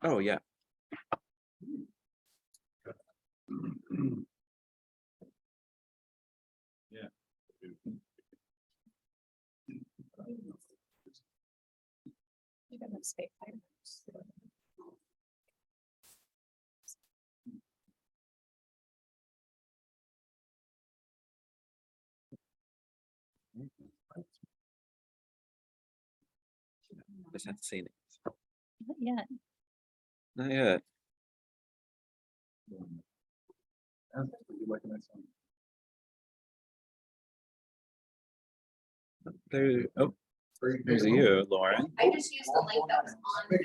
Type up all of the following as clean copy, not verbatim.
Oh, yeah. Yeah. Just have to say it. Yeah. Not yet. There, oh, there's you, Lauren. I just used the link that was on the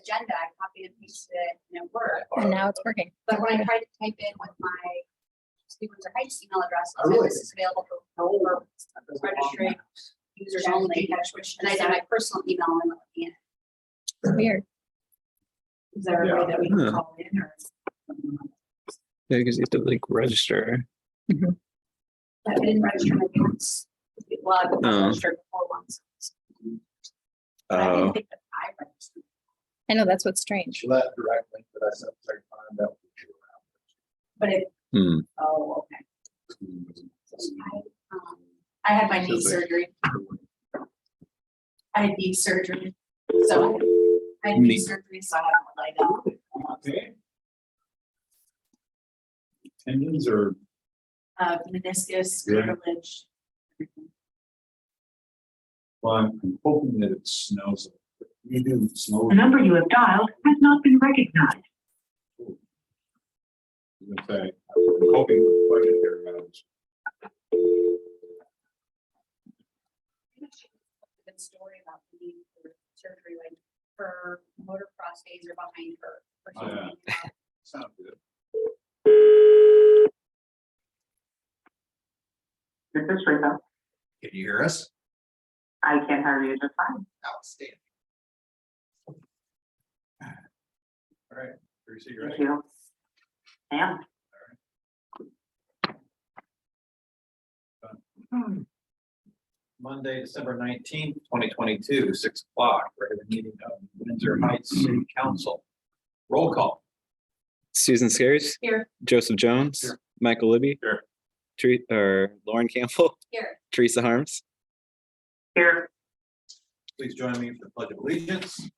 agenda, I copied and pasted it and it worked. And now it's working. But when I tried to type in with my Windsor Heights email address, it said this is available for registry users only. And I did my personal email and let me in. Weird. Is there a way that we can Huh. call in or? Yeah, because you have to like register. I didn't register my accounts. Well, I Oh. registered before once. But I Oh, didn't think that I registered. I know, that's what's strange. That direct link that I sent, I find out. But it, hmm. oh, okay. I had my knee surgery. I had knee surgery, so I had knee Knee. surgery, so I had to lie down. Okay. Tendons or Meniscus, Yeah. cartilage. well, I'm hoping that it snows. You do snow. The number you have dialed has not been recognized. In fact, I'm hoping for the budget there. Good story about the knee for surgery, like her motocross days are behind her. or Oh, yeah. something. Sound good. This is Rita. Can you hear us? I can hear you just fine. Outstanding. All right, Teresa, you Thank ready? you. And Monday, December 19th, 2022, 6 o'clock, regular meeting of Windsor Heights City Council. Roll call. Susan Scares, Here, Joseph Jones, Here. Michael Libby, Here. Lauren Campbell, here. Teresa Harms. here, Please join me for the Pledge of Allegiance.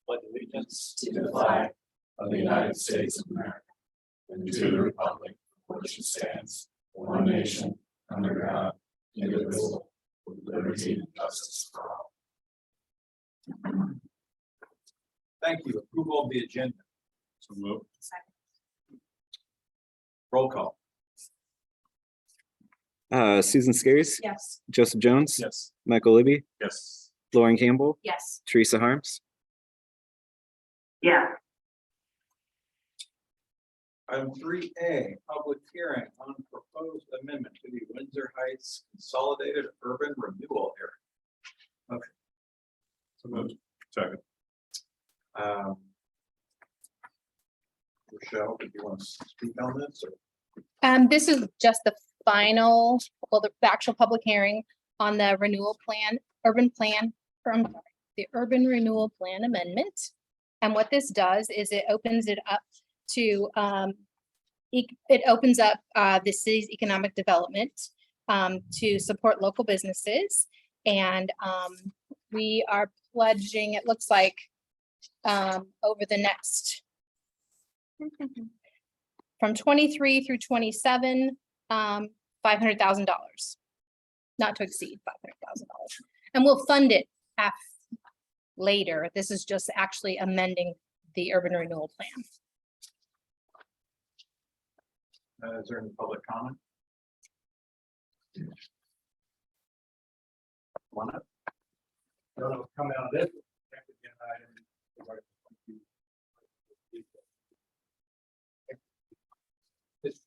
Pledge allegiance To the flag of the United States of America and to the republic for which it stands, one nation, under God, indivisible, with liberty and justice for all. Thank you. Approval of the agenda. So move. Roll call. Susan Scares, Yes. Joseph Jones, Yes. Michael Libby, Yes. Lauren Campbell, Yes. Teresa Harms. yeah, Item 3A, public hearing on proposed amendment to the Windsor Heights Consolidated Urban Renewal Area. So moved. Second. Rochelle, do you want to speak on this or? This is just the final, well, the actual public hearing on the renewal plan, urban plan, or I'm sorry, the urban renewal plan amendment. And what this does is it opens it up to, it opens up the city's economic development to support local businesses. And we are pledging, it looks like, over the next from 23 through 27, $500,000, not to exceed $500,000. And we'll fund it later. This is just actually amending the urban renewal plan. Is there any public comment? One up. Come out of this.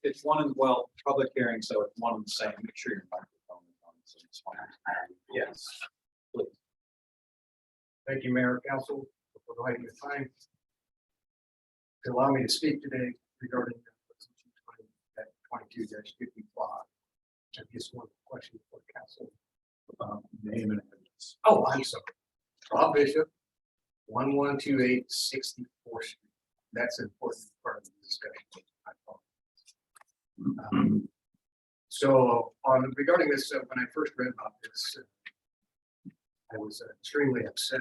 It's one and well, public hearing, so it's one and the same. Make sure your microphone is on. So it's fine. Yes, please. Thank you, Mayor, Council, for providing the time to allow me to speak today regarding resolution 22-55. I just one question for council. Name and address. Oh, I'm sorry. Rob Bishop, 1128 64th Street. That's an important part of the discussion. I apologize. So regarding this, when I first read about this, I was extremely upset.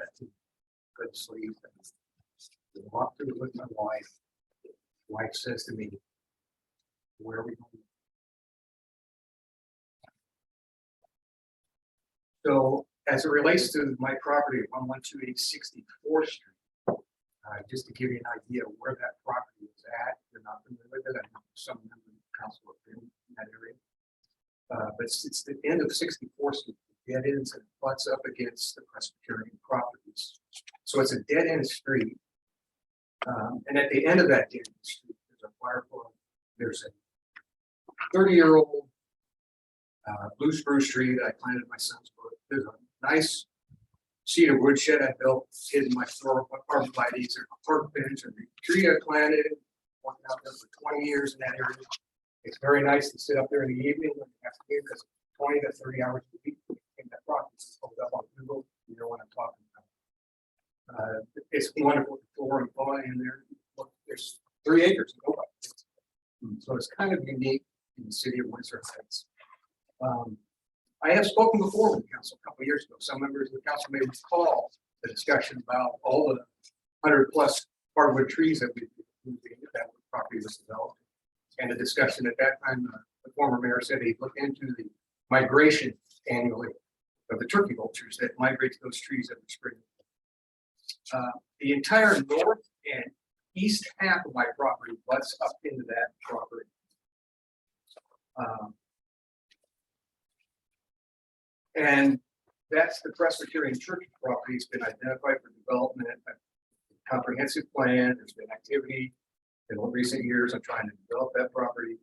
Couldn't sleep. I walked through it with my wife. Wife says to me, "Where are we going?" So as it relates to my property at 1128 64th Street, just to give you an idea of where that property is at, if you're not familiar with it, I know some members of the council have been in that area. But it's the end of 64th Street, dead ends and butts up against the Presbyterian properties. So it's a dead end street. And at the end of that dead end street, there's a fire pole. There's a 30-year-old blue spruce tree that I planted my son's book. There's a nice cedar woodshed I built, hidden my store, arborvitaes, or a park bench, and the tree I planted, working out there for 20 years in that area. It's very nice to sit up there in the evening when you have to get because 20 to 30 hours a week in that property. It's pulled up on Google, you know what I'm talking about. It's wonderful flora and fauna in there. Look, there's 3 acres. So it's kind of unique in the city of Windsor Heights. I have spoken before with the council a couple of years ago. Some members of the council may recall the discussion about all the 100+ hardwood trees that we moved into that property was developed. And the discussion at that time, the former mayor said he'd look into the migration annually of the turkey vultures that migrate to those trees every spring. The entire north and east half of my property butts up into that property. And that's the Presbyterian Church property. It's been identified for development, a comprehensive plan. There's been activity in recent years. I'm trying to develop that property.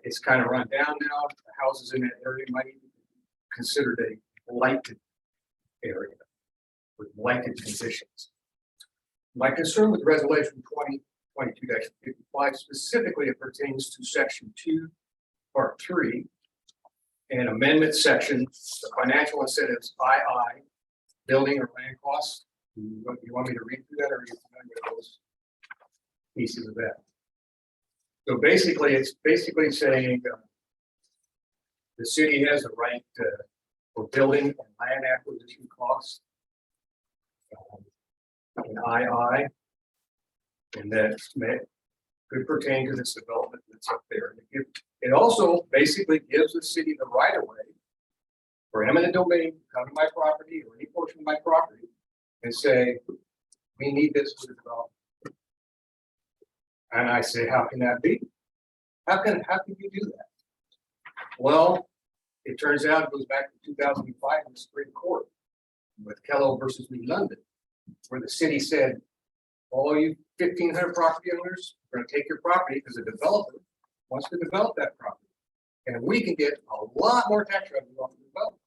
It's kind of run down now. The houses in that area might even be considered a blighted area with blighted conditions. My concern with resolution 2022-55 specifically it pertains to section 2, part 3, and amendment section, the financial incentives II, building or land costs. You want me to read through that, or are you familiar with those pieces of that? So basically, it's basically saying the city has a right for building and land acquisition costs in II, and that could pertain to this development that's up there. It also basically gives the city the right of way for eminent domain to come to my property or any portion of my property and say, we need this for the development. And I say, how can that be? How can you do that? Well, it turns out it goes back to 2005 in the Supreme Court with Kello versus New London, where the city said, all you 1,500 property owners are going to take your property because the developer wants to develop that property. And we can get a lot more tax revenue off the development.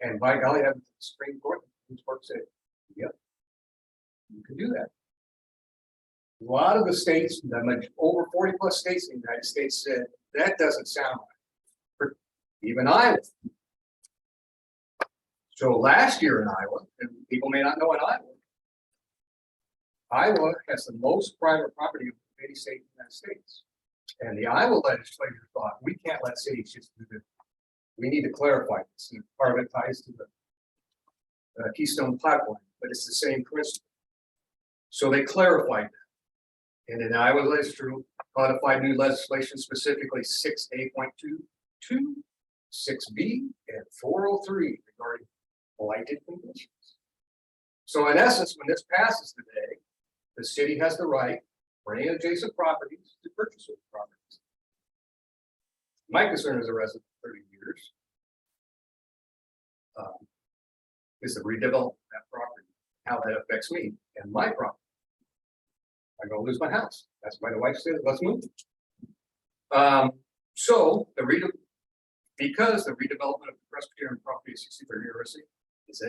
And by golly, the Supreme Court said, yep, you can do that. A lot of the states, over 40+ states in the United States said, that doesn't sound right. Even Iowa. So last year in Iowa, and people may not know in Iowa has the most private property of any state in the United States. And the Iowa legislature thought, we can't let cities just do this. We need to clarify this. And part of it ties to the Keystone Pipeline, but it's the same principle. So they clarified that. And in the Iowa legislature codified new legislation, specifically 6A.22, 6B, and 403 regarding blighted conditions. So in essence, when this passes today, the city has the right for any adjacent properties to purchase those properties. My concern as a resident for 30 years is the redevelopment of that property, how that affects me and my property. I'm going to lose my house. That's why the wife said, let's move. So because the redevelopment of the Presbyterian property at 63rd University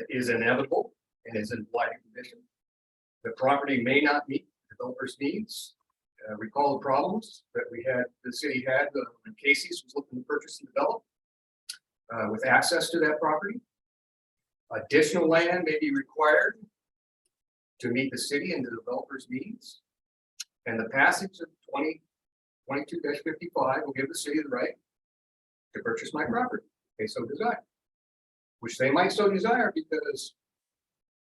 is inevitable and is in blighted condition, the property may not meet the developer's needs. recall the problems that the city had when Casey's was looking to purchase and develop with access to that property. Additional land may be required to meet the city and the developer's needs. And the passage of 2022-55 will give the city the right to purchase my property, if they so desire. Which they might so desire because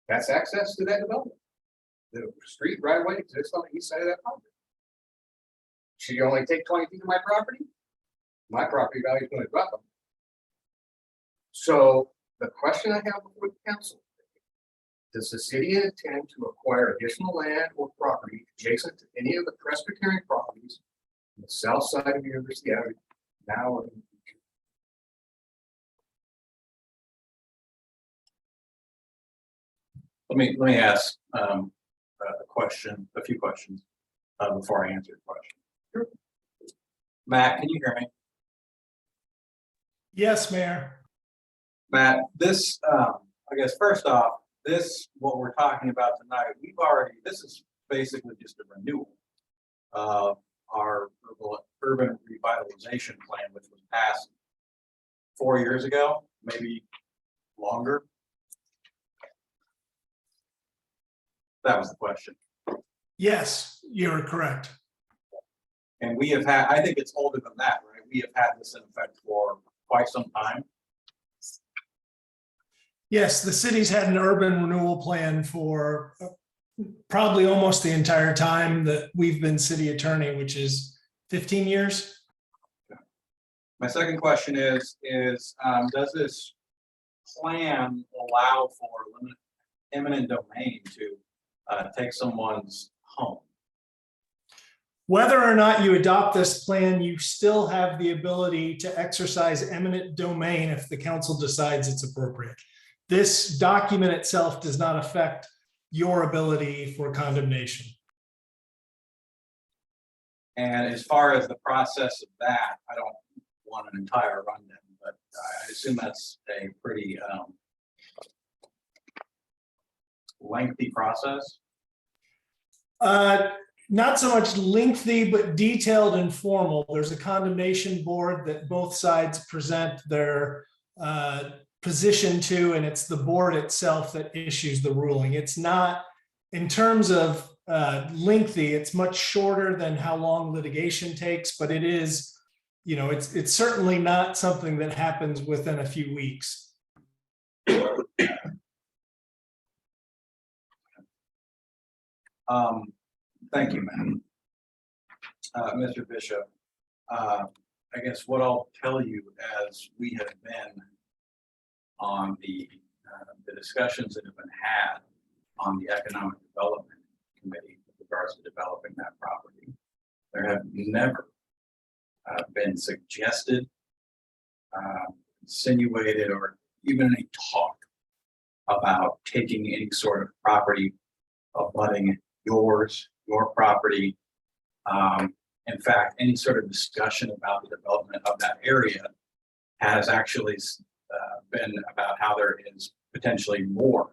that's access to that development. The street right away exists on the east side of that property. Should you only take 20 feet of my property? My property value is going to drop. So the question I have before the council, does the city intend to acquire additional land or property adjacent to any of the Presbyterian properties on the south side of University Avenue now or in the future? Let me ask a few questions before I answer your question. Sure. Matt, can you hear me? Yes, Mayor. Matt, this, I guess, first off, what we're talking about tonight, this is basically just a renewal of our urban revitalization plan, which was passed 4 years ago, maybe longer. That was the question. Yes, you're correct. And we have had, I think it's older than that, right? We have had this in effect for quite some time. Yes, the city's had an urban renewal plan for probably almost the entire time that we've been city attorney, which is 15 years. My second question is does this plan allow for eminent domain to take someone's home? Whether or not you adopt this plan, you still have the ability to exercise eminent domain if the council decides it's appropriate. This document itself does not affect your ability for condemnation. And as far as the process of that, I don't want an entire rundown, but I assume that's a pretty lengthy process. Not so much lengthy, but detailed and formal. There's a condemnation board that both sides present their position to, and it's the board itself that issues the ruling. It's not, in terms of lengthy, it's much shorter than how long litigation takes, but it is, it's certainly not something that happens within a few weeks. Thank you, ma'am. Mr. Bishop, I guess what I'll tell you as we have been on the discussions that have been had on the Economic Development Committee with regards to developing that property, there have never been suggested, insinuated, or even any talk about taking any sort of property abutting your property. In fact, any sort of discussion about the development of that area has actually been about how there is potentially more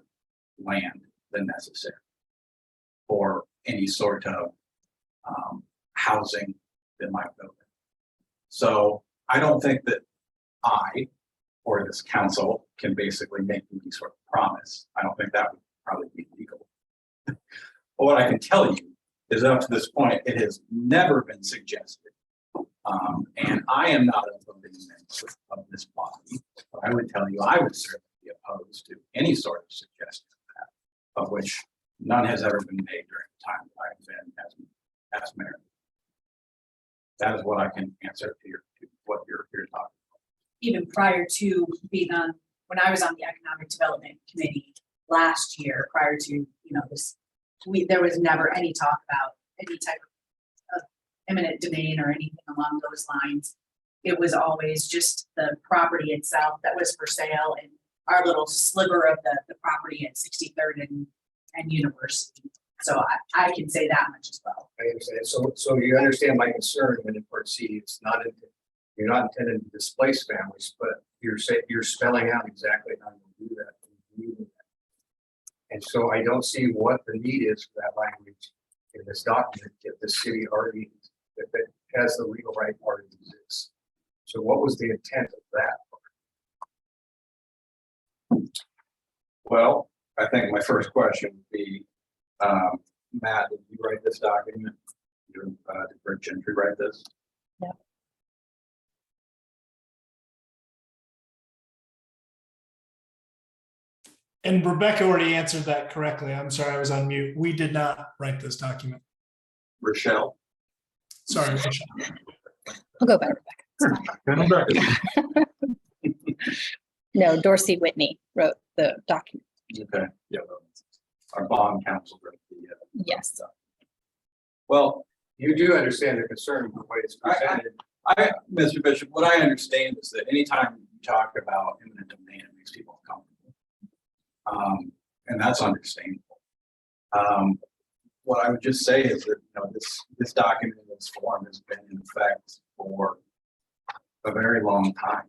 land than necessary for any sort of housing that might go there. So I don't think that I or this council can basically make any sort of promise. I don't think that would probably be legal. But what I can tell you is up to this point, it has never been suggested. And I am not a voting member of this body, but I would tell you, I would certainly be opposed to any sort of suggestion of that, of which none has ever been made during the time that I've been as mayor. That is what I can answer to what you're talking about. Even prior to being on, when I was on the Economic Development Committee last year, prior to, this, there was never any talk about any type of eminent domain or anything along those lines. It was always just the property itself that was for sale and our little sliver of the property at 63rd and University. So I can say that much as well. I understand. So you understand my concern when in Part C, you're not intending to displace families, but you're spelling out exactly how you do that. And so I don't see what the need is for that language in this document if the city already, that has the legal right already exists. So what was the intent of that? Well, I think my first question would be, Matt, did you write this document? Did Rick Gentry write this? And Rebecca already answered that correctly. I'm sorry, I was on mute. We did not write this document. Rochelle? Sorry, Michelle. I'll go by Rebecca. It's fine. No, Dorsey Whitney wrote the document. Okay, yeah. Our bond counsel wrote the. Yes. Well, You do understand the concern with the way it's presented. Mr. Bishop, what I understand is that anytime you talk about eminent domain, it makes people uncomfortable. And that's understandable. What I would just say is that, this document in this form has been in effect for a very long time.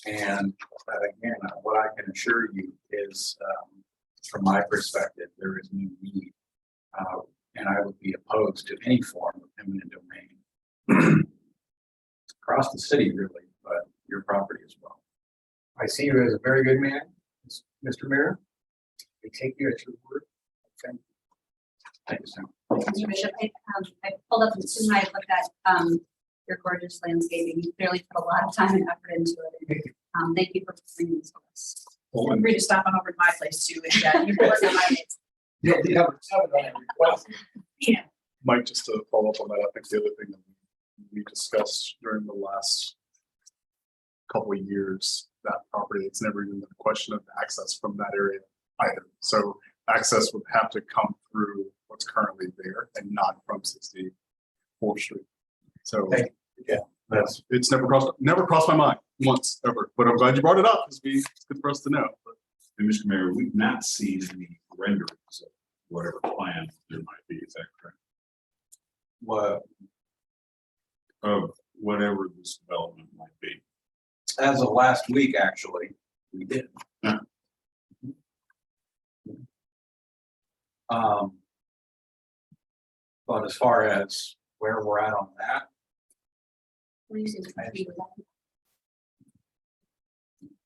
And again, what I can assure you is, from my perspective, there is no need. And I would be opposed to any form of eminent domain across the city, really, but your property as well. I see you as a very good man, Mr. Mayor. I take you at your word. Thank you. Thank you, Sam. Mr. Bishop, I pulled up and soon I looked at, your gorgeous landscaping. You clearly put a lot of time and effort into it. Thank you for bringing this to us. Feel free to stop on over to my place too, and, you can work on my place. Mike, just to follow up on that, I think the other thing that we discussed during the last couple of years, that property, it's never even been a question of access from that area either. So access would have to come through what's currently there and not from 64th Street. So Thank it's never crossed my mind once ever, but I'm glad you brought it up because it's good for us to know. And Mr. Mayor, we've not seen any renderings of whatever plan there might be, is that correct? What, Of whatever this development might be. as of last week, actually, we did. Yeah. But as far as where we're at on that, What do you think would be with that?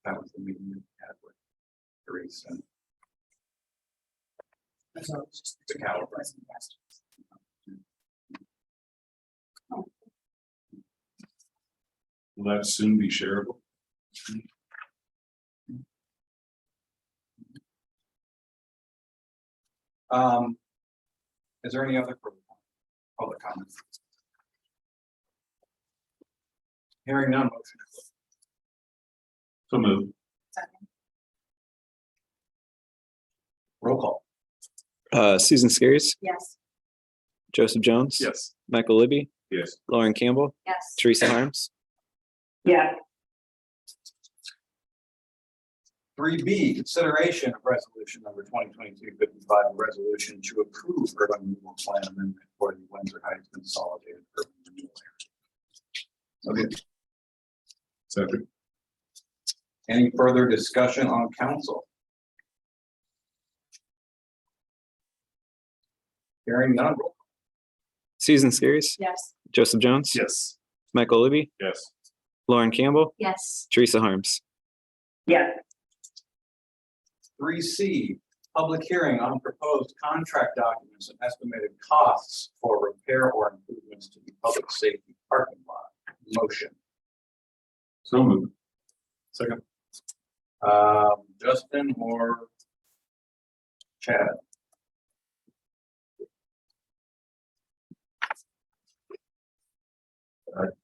that was the meeting we had with Therese and the caliber. Will that soon be shareable? Is there any other public comments? Hearing none, motion to close. So moved. Roll call. Susan Skiris, Yes. Joseph Jones. Yes. Michael Libby, Yes. Lauren Campbell, Yes. Teresa Harms. Yes. 3B, consideration of resolution number 2022-55, a resolution to approve urban renewal plan amendment for the Windsor Heights Consolidated Urban Renewal Area. Okay, Second. any further discussion on council? Hearing none, roll. Susan Skiris, Yes. Joseph Jones. Yes. Michael Libby, Yes. Lauren Campbell, Yes. Teresa Harms. Yes. 3C, public hearing on proposed contract documents and estimated costs for repair or improvements to the public safety parking lot. Motion. So moved. Second. Justin or Chad?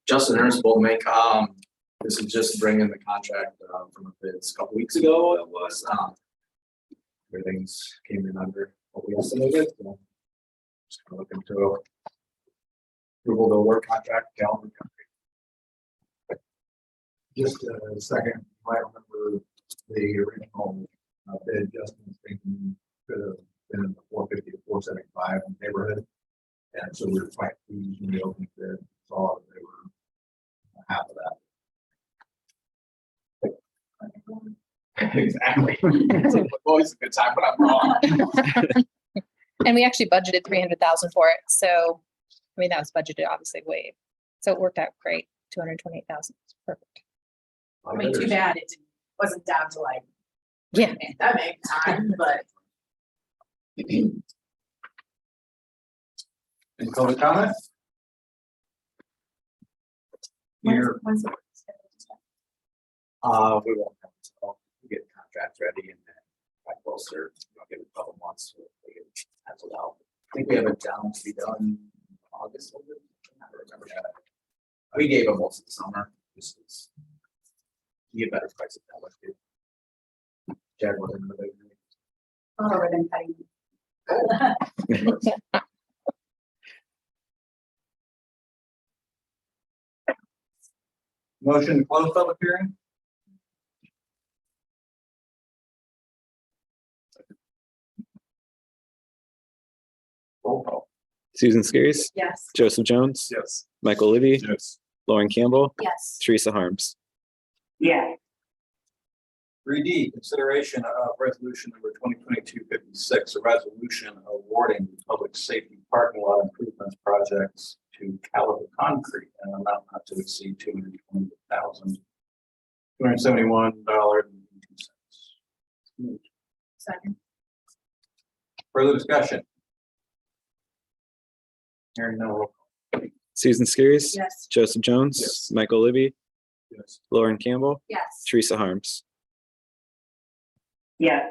Justin Ernst, Bolton Mink. This is just bringing the contract from a bids a couple weeks ago. It was everything's came in under what we estimated. So just kind of looking to approval to award contract Calvin Country. Just a second, you might remember the original bid Justin was thinking could have been in the 450 to 475 neighborhood. And so we were quite pleased when we opened the bid, saw that they were half of that. Exactly. It's always a good time, but I'm wrong. And we actually budgeted 300,000 for it, so I mean, that was budgeted obviously way, so it worked out great, 228,000, perfect. I mean, too bad it wasn't down to like Yeah. pandemic time, but Any public comment? Here, once We won't have to, we'll get contracts ready and then back closer, give it a couple months. So they get penciled out. I think we have it down to be done August. I don't remember that. We gave them most of the summer. This is. You get better prices that way too. Jared wasn't really. Oh, ribbon cutting. motion to close public hearing? Roll call. Susan Skiris, Yes. Joseph Jones, Yes. Michael Libby, Yes. Lauren Campbell, Yes. Teresa Harms. yeah, 3D, consideration of resolution number 2022-56, a resolution awarding public safety parking lot improvements projects to Caliber Concrete and an amount not to exceed $271.82. Second. Further discussion? Hearing no roll call. Susan Skiris, Yes. Joseph Jones, Yes. Michael Libby, Yes. Lauren Campbell, Yes. Teresa Harms. yeah,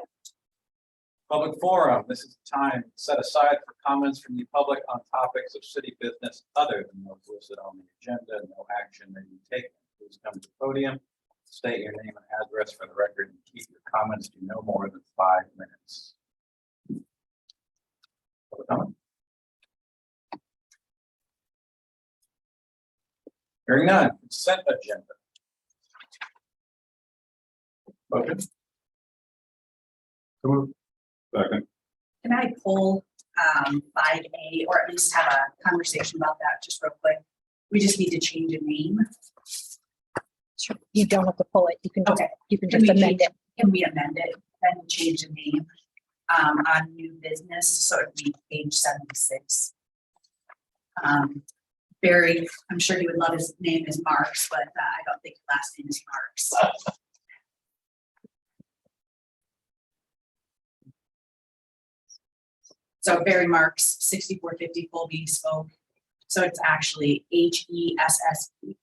Public forum, this is the time set aside for comments from the public on topics of city business other than those listed on the agenda. No action may be taken. Please come to the podium, state your name and address for the record, and keep your comments to no more than 5 minutes. Public comment? Hearing none, consent agenda. Motion? Second. Can I pull 5A or at least have a conversation about that just real quick? We just need to change a name. Sure. You don't have to pull it, you can just, Okay. you can Can just we amend it. Can we amend it and change the name on new business? So it'd be page 76. Barry, I'm sure he would love his name is Marks, but I don't think his last name is Marks. So Barry Marks, 6450 Colby Spoke. So it's actually HESSE.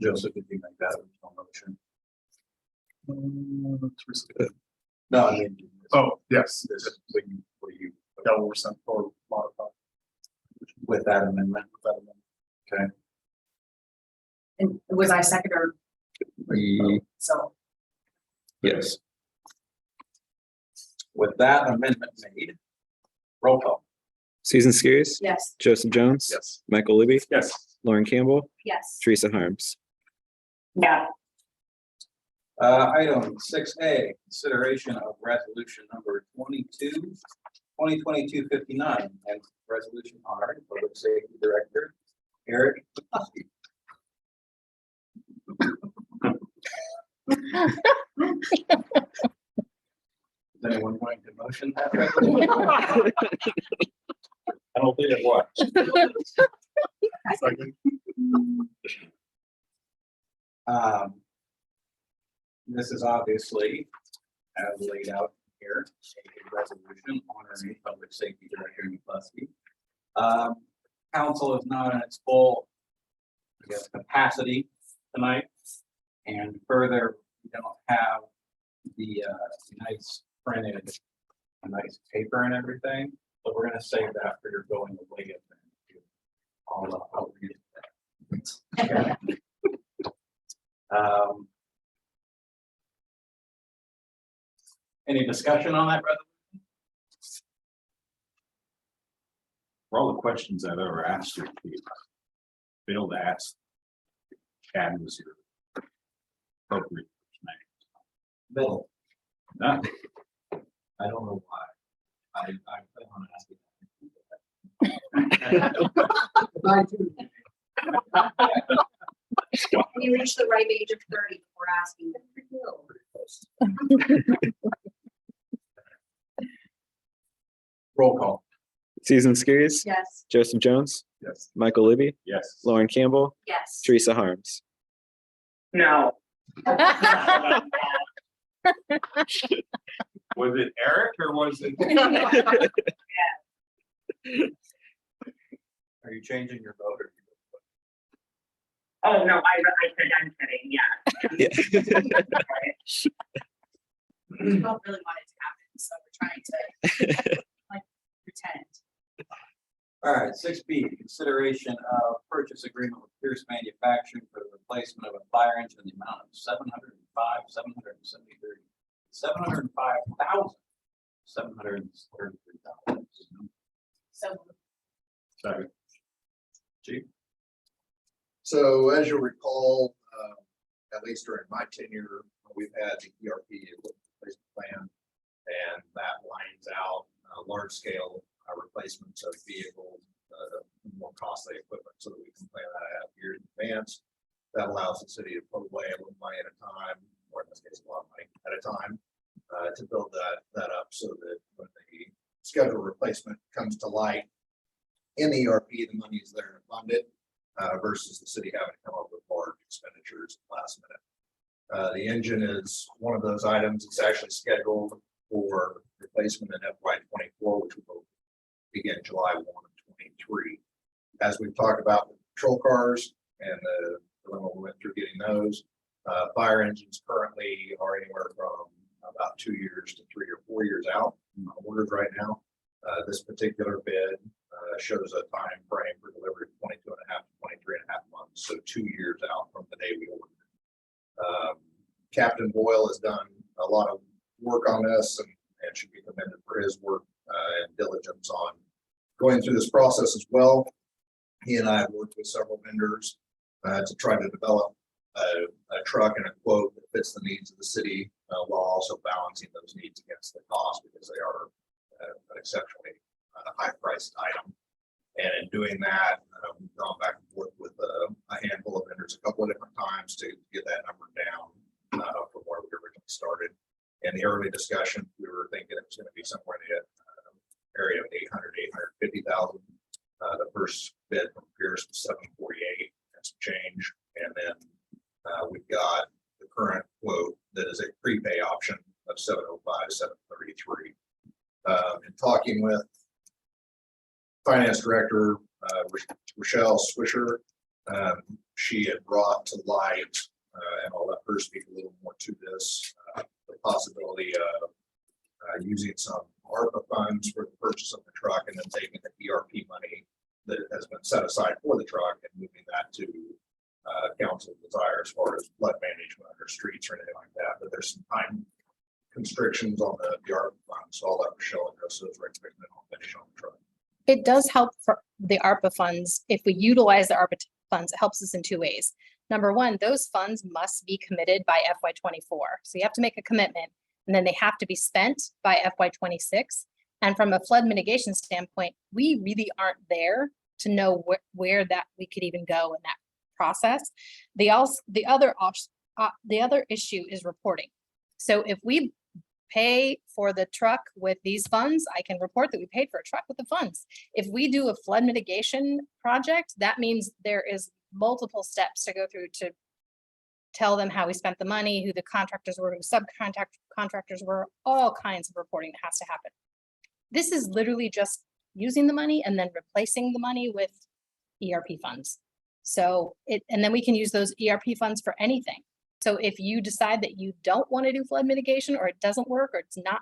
Joseph, did you make that original motion? No, I mean. Oh, yes, This, will you, that will send or modify. with that amendment? Okay. And was I second or? So Yes. With that amendment made, roll call. Susan Skiris, yes. Joseph Jones, Yes. Michael Libby, Yes. Lauren Campbell, Yes. Teresa Harms. yeah, Item 6A, consideration of resolution number 2022-59 and resolution honoring public safety director Eric McCluskey. Is anyone going to motion that? resolution? I don't think it was. This is obviously, as laid out here, a resolution honoring public safety director McCluskey. Council is not in its full, I guess, capacity tonight. And further, we don't have the nice printed, nice paper and everything. So we're gonna save that for your going away event. I'll read it. Any discussion on that, brother? For all the questions I've ever asked you, failed to ask. Chad was your appropriate name. Bill, No, I don't know why. I want to ask you. When you reach the ripe age of 30, we're asking. Good for you. Roll call. Susan Skiris, Yes. Joseph Jones, Yes. Michael Libby, Yes. Lauren Campbell, Yes. Teresa Harms. No. Was it Eric or was it? Are you changing your vote or? Oh, no, I said I'm kidding, yeah. We don't really want it to happen, so we're trying to like pretend. All right, 6B, consideration of purchase agreement with Pierce Manufacturing for the replacement of a fire engine in the amount of $705,733. So Second. Chief? So as you'll recall, at least during my tenure, we've had the ERP replacement plan. And that lines out large scale replacements of vehicles, more costly equipment so that we can plan that out years in advance. That allows the city to put away a little money at a time, or in this case, a lot of money at a time, to build that up so that when the scheduled replacement comes to light in the ERP, the money is there to fund it, versus the city having to come up with large expenditures at the last minute. The engine is one of those items. It's actually scheduled for replacement in FY24, which will begin July 1 of 23. As we've talked about with patrol cars and the dilemma we went through getting those, fire engines currently are anywhere from about 2 years to 3 or 4 years out on orders right now. This particular bid shows a time frame for delivery of 22 and a half to 23 and a half months, so 2 years out from the day we ordered. Captain Boyle has done a lot of work on this and should be commended for his work and diligence on going through this process as well. He and I have worked with several vendors to try to develop a truck and a quote that fits the needs of the city while also balancing those needs against the cost, because they are an exceptionally high priced item. And in doing that, we've gone back and forth with a handful of vendors a couple of different times to get that number down from where we originally started. In the early discussion, we were thinking it was going to be somewhere in the area of 850,000. The first bid from Pierce was 748 and some change. And then we've got the current quote that is a prepay option of 705 to 733. In talking with Finance Director Rochelle Swisher, she had brought to light, and I'll let her speak a little more to this, the possibility of using some ARPA funds for the purchase of the truck and then taking the ERP money that has been set aside for the truck and moving that to council desire as far as flood management or streets or anything like that. But there's some time constrictions on the ARPA funds, so I'll let Michelle address those right quick, and then I'll finish on the truck. It does help for the ARPA funds. If we utilize the ARPA funds, it helps us in two ways. Number one, those funds must be committed by FY24. So you have to make a commitment and then they have to be spent by FY26. And from a flood mitigation standpoint, we really aren't there to know where that we could even go in that process. The other issue is reporting. So if we pay for the truck with these funds, I can report that we paid for a truck with the funds. If we do a flood mitigation project, that means there is multiple steps to go through to tell them how we spent the money, who the contractors were, who subcontractors were, all kinds of reporting that has to happen. This is literally just using the money and then replacing the money with ERP funds. So and then we can use those ERP funds for anything. So if you decide that you don't want to do flood mitigation, or it doesn't work, or it's not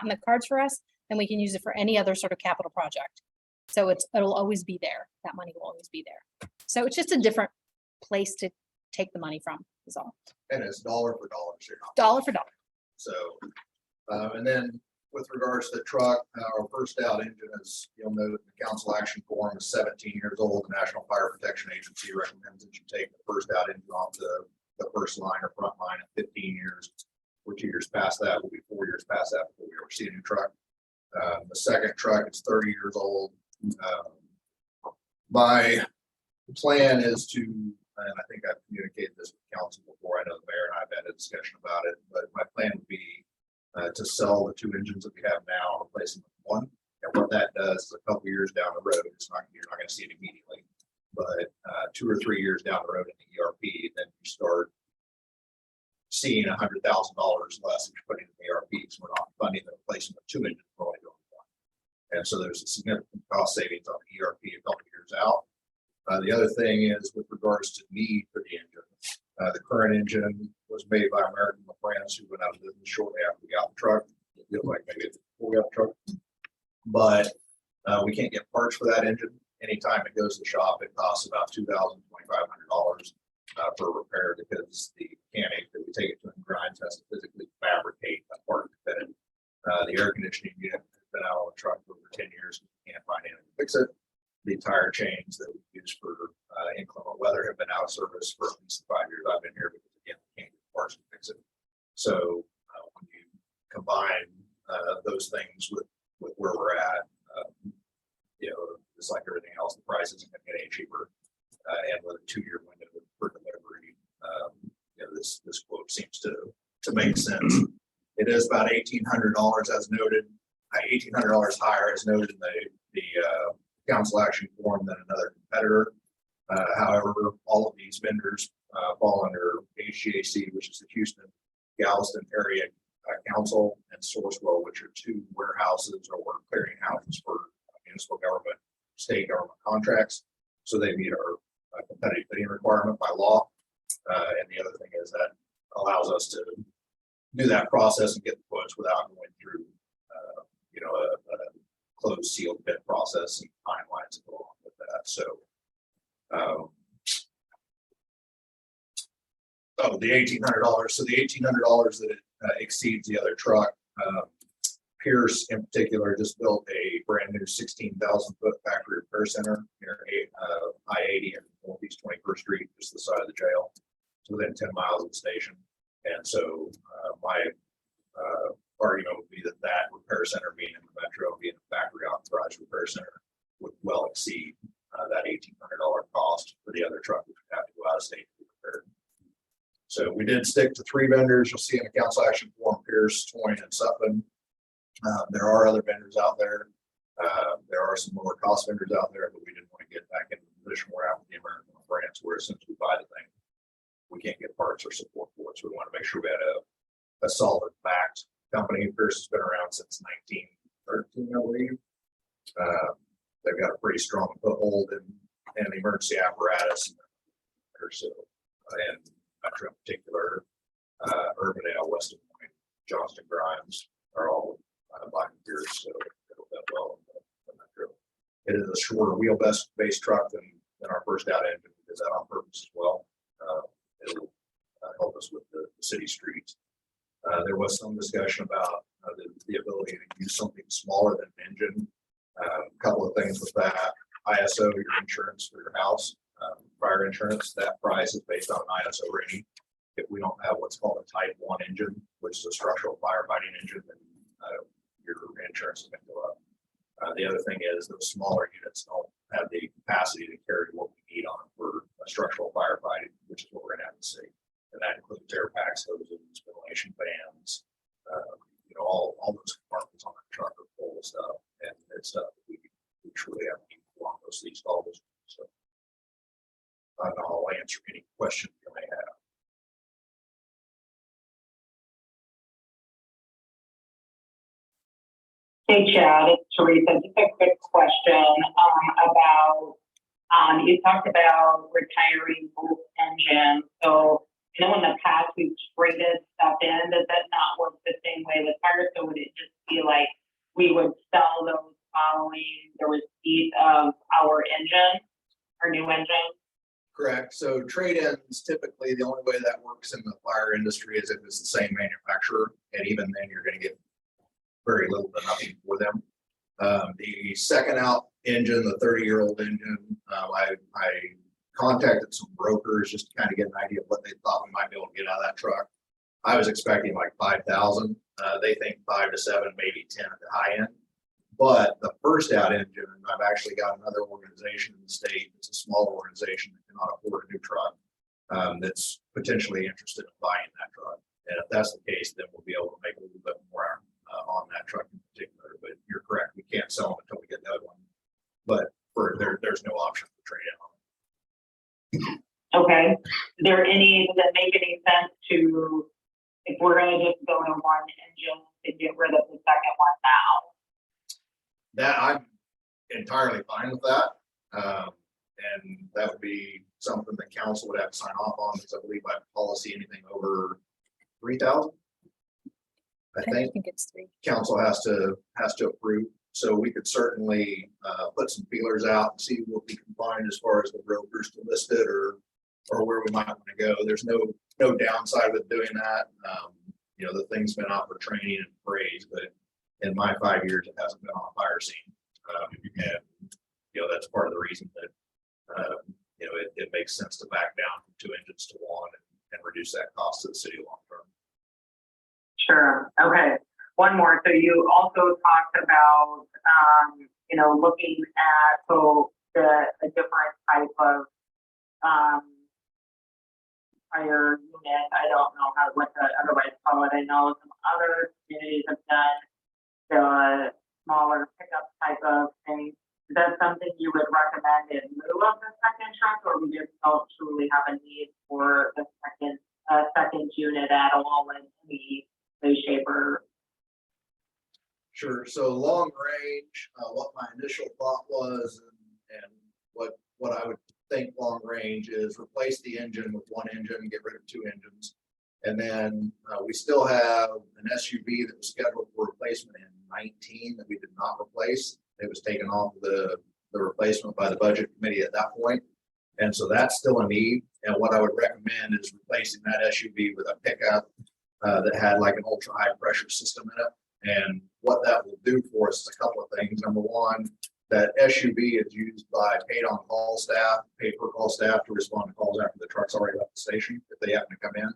in the cards for us, then we can use it for any other sort of capital project. So it'll always be there. That money will always be there. So it's just a different place to take the money from, is all. And it's dollar for dollar. So you're not- Dollar for dollar. So, and then with regards to the truck, our first out engine is, you'll note the council action form is 17 years old. The National Fire Protection Agency recommends that you take the first out engine off the first line or front line at 15 years. We're 2 years past that. We'll be 4 years past that before we ever see a new truck. The second truck is 30 years old. My plan is to, and I think I've communicated council before. I know the mayor and I've had a discussion about it, but my plan would be to sell the 2 engines that we have now, replace them with 1. And what that does is a couple years down the road, you're not going to see it immediately, but 2 or 3 years down the road in the ERP, then you start seeing $100,000 less if you're putting in the ERP. So we're not funding the replacement of 2 engines, we're only doing 1. And so there's a significant cost savings on the ERP a couple years out. The other thing is with regards to need for the engine. The current engine was made by American McLaren, who went out of business shortly after we got the truck. It feels like maybe it's before we got the truck. But we can't get parts for that engine. Anytime it goes to the shop, it costs about $2,000, $2,500 for repair, because the mechanic that we take it to and grinds has to physically fabricate a part to fit it. The air conditioning unit has been out on the truck for over 10 years. We can't find anything to fix it. The tire chains that we use for inclement weather have been out of service for at least the 5 years I've been here, because again, we can't get parts to fix it. So when you combine those things with where we're at, just like everything else, the price isn't going to get any cheaper. And with a 2-year window for delivery, this quote seems to make sense. It is about $1,800 as noted, $1,800 higher as noted in the council action form than another competitor. However, all of these vendors fall under HGAC, which is the Houston Galveston Area Council, and Sourcewell, which are 2 warehouses or clearinghouses for municipal government, state government contracts. So they meet our competitive bidding requirement by law. And the other thing is that allows us to do that process and get the quotes without going through, a closed sealed bid process and timelines that go along with that. So, the $1,800. So the $1,800 that exceeds the other truck. Pierce in particular just built a brand new 16,000 foot factory repair center near I-80 and Northeast 21st Street, just the side of the jail. It's within 10 miles of the station. And so my argument would be that repair center being in the metro, being a factory authorized repair center, would well exceed that $1,800 cost for the other truck, which would have to go out of state to be repaired. So we did stick to 3 vendors. You'll see in the council action form, Pierce, Toyne, and Sutton. There are other vendors out there. There are some lower cost vendors out there, but we didn't want to get back into the position we're at with the American brands, where as soon as we buy the thing, we can't get parts or support for it. So we want to make sure we had a solid backed company. Pierce has been around since 1913, I believe. They've got a pretty strong foothold in the emergency apparatus. And Metro in particular, Urbandale, West Point, Johnston Grimes are all buying Pierce, so it'll fit well in the Metro. It is a shorter wheelbase truck than our first out engine, because that on purpose as well. It'll help us with the city streets. There was some discussion about the ability to use something smaller than an engine. A couple of things with that. ISO, your insurance for your house, fire insurance, that price is based on an ISO rating. If we don't have what's called a type 1 engine, which is a structural firefighting engine, then your insurance is going to go up. The other thing is those smaller units don't have the capacity to carry what we need on for structural firefighting, which is what we're going to have to see. And that includes air packs, hoses, ventilation fans, all those compartments on the truck are full of stuff, and it's stuff that we truly have to keep along those least all those. So I'll answer any questions you may have. Hey Chad, it's Teresa. Just a quick question about, you talked about retiring both engines. So I know in the past we've traded stuff in. Does that not work the same way with tires? So would it just be like we would sell those following the receipt of our engine, our new engine? Correct. So trade-ins, typically the only way that works in the fire industry is if it's the same manufacturer, and even then you're going to get very little to nothing for them. The second out engine, the 30-year-old engine, I contacted some brokers just to kind of get an idea of what they thought we might be able to get out of that truck. I was expecting like 5,000. They think 5 to 7, maybe 10 at the high end. But the first out engine, I've actually got another organization in the state. It's a small organization that cannot afford a new truck. that's potentially interested in buying that truck. And if that's the case, then we'll be able to make a little bit more on that truck in particular. But you're correct, we can't sell them until we get the other one. But there's no option for trade-in on it. Okay, does it make any sense to, if we're gonna just go to one engine, to get rid of the second one now? That I'm entirely fine with that. And that would be something that council would have to sign off on, because I believe by policy, anything over 3,000. I think it's 3. council has to approve, so we could certainly put some feelers out and see what we can find as far as the brokers to list it or where we might want to go. There's no downside with doing that. You know, the thing's been out for training and praise, but in my 5 years, it hasn't been on a fire scene. And, you know, that's part of the reason that, you know, it makes sense to back down from 2 engines to 1 and reduce that cost to the city long term. Sure, okay. One more, so you also talked about, you know, looking at, a different type of, fire unit, I don't know what to otherwise call it. I know some other communities have done the smaller pickup type of thing. Is that something you would recommend in lieu of the second truck, or we just don't truly have a need for the second unit at all in any way, shape, or? Sure. So long range, what my initial thought was, and what I would think long range is replace the engine with 1 engine, get rid of 2 engines. And then we still have an SUV that was scheduled for replacement in 19 that we did not replace. It was taken off the replacement by the budget committee at that point. And so that's still a need. And what I would recommend is replacing that SUV with a pickup that had like an ultra high pressure system in it. And what that will do for us is a couple of things. Number one, that SUV is used by paid per call staff to respond to calls after the truck's already left the station if they happen to come in.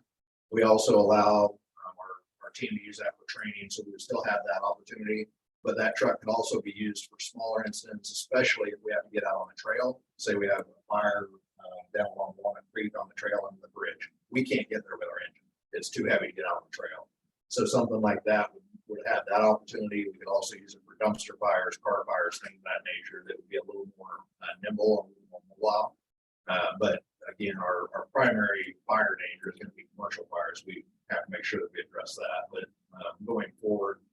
We also allow our team to use that for training, so we would still have that opportunity. But that truck could also be used for smaller incidents, especially if we have to get out on a trail. Say we have a fire down along Walnut Creek on the trail under the bridge. We can't get there with our engine. It's too heavy to get out on the trail. So something like that would have that opportunity. We could also use it for dumpster fires, car fires, things of that nature that would be a little more nimble and a little more mobile. But again, our primary fire danger is going to be commercial fires. We have to make sure that we address that. But going forward,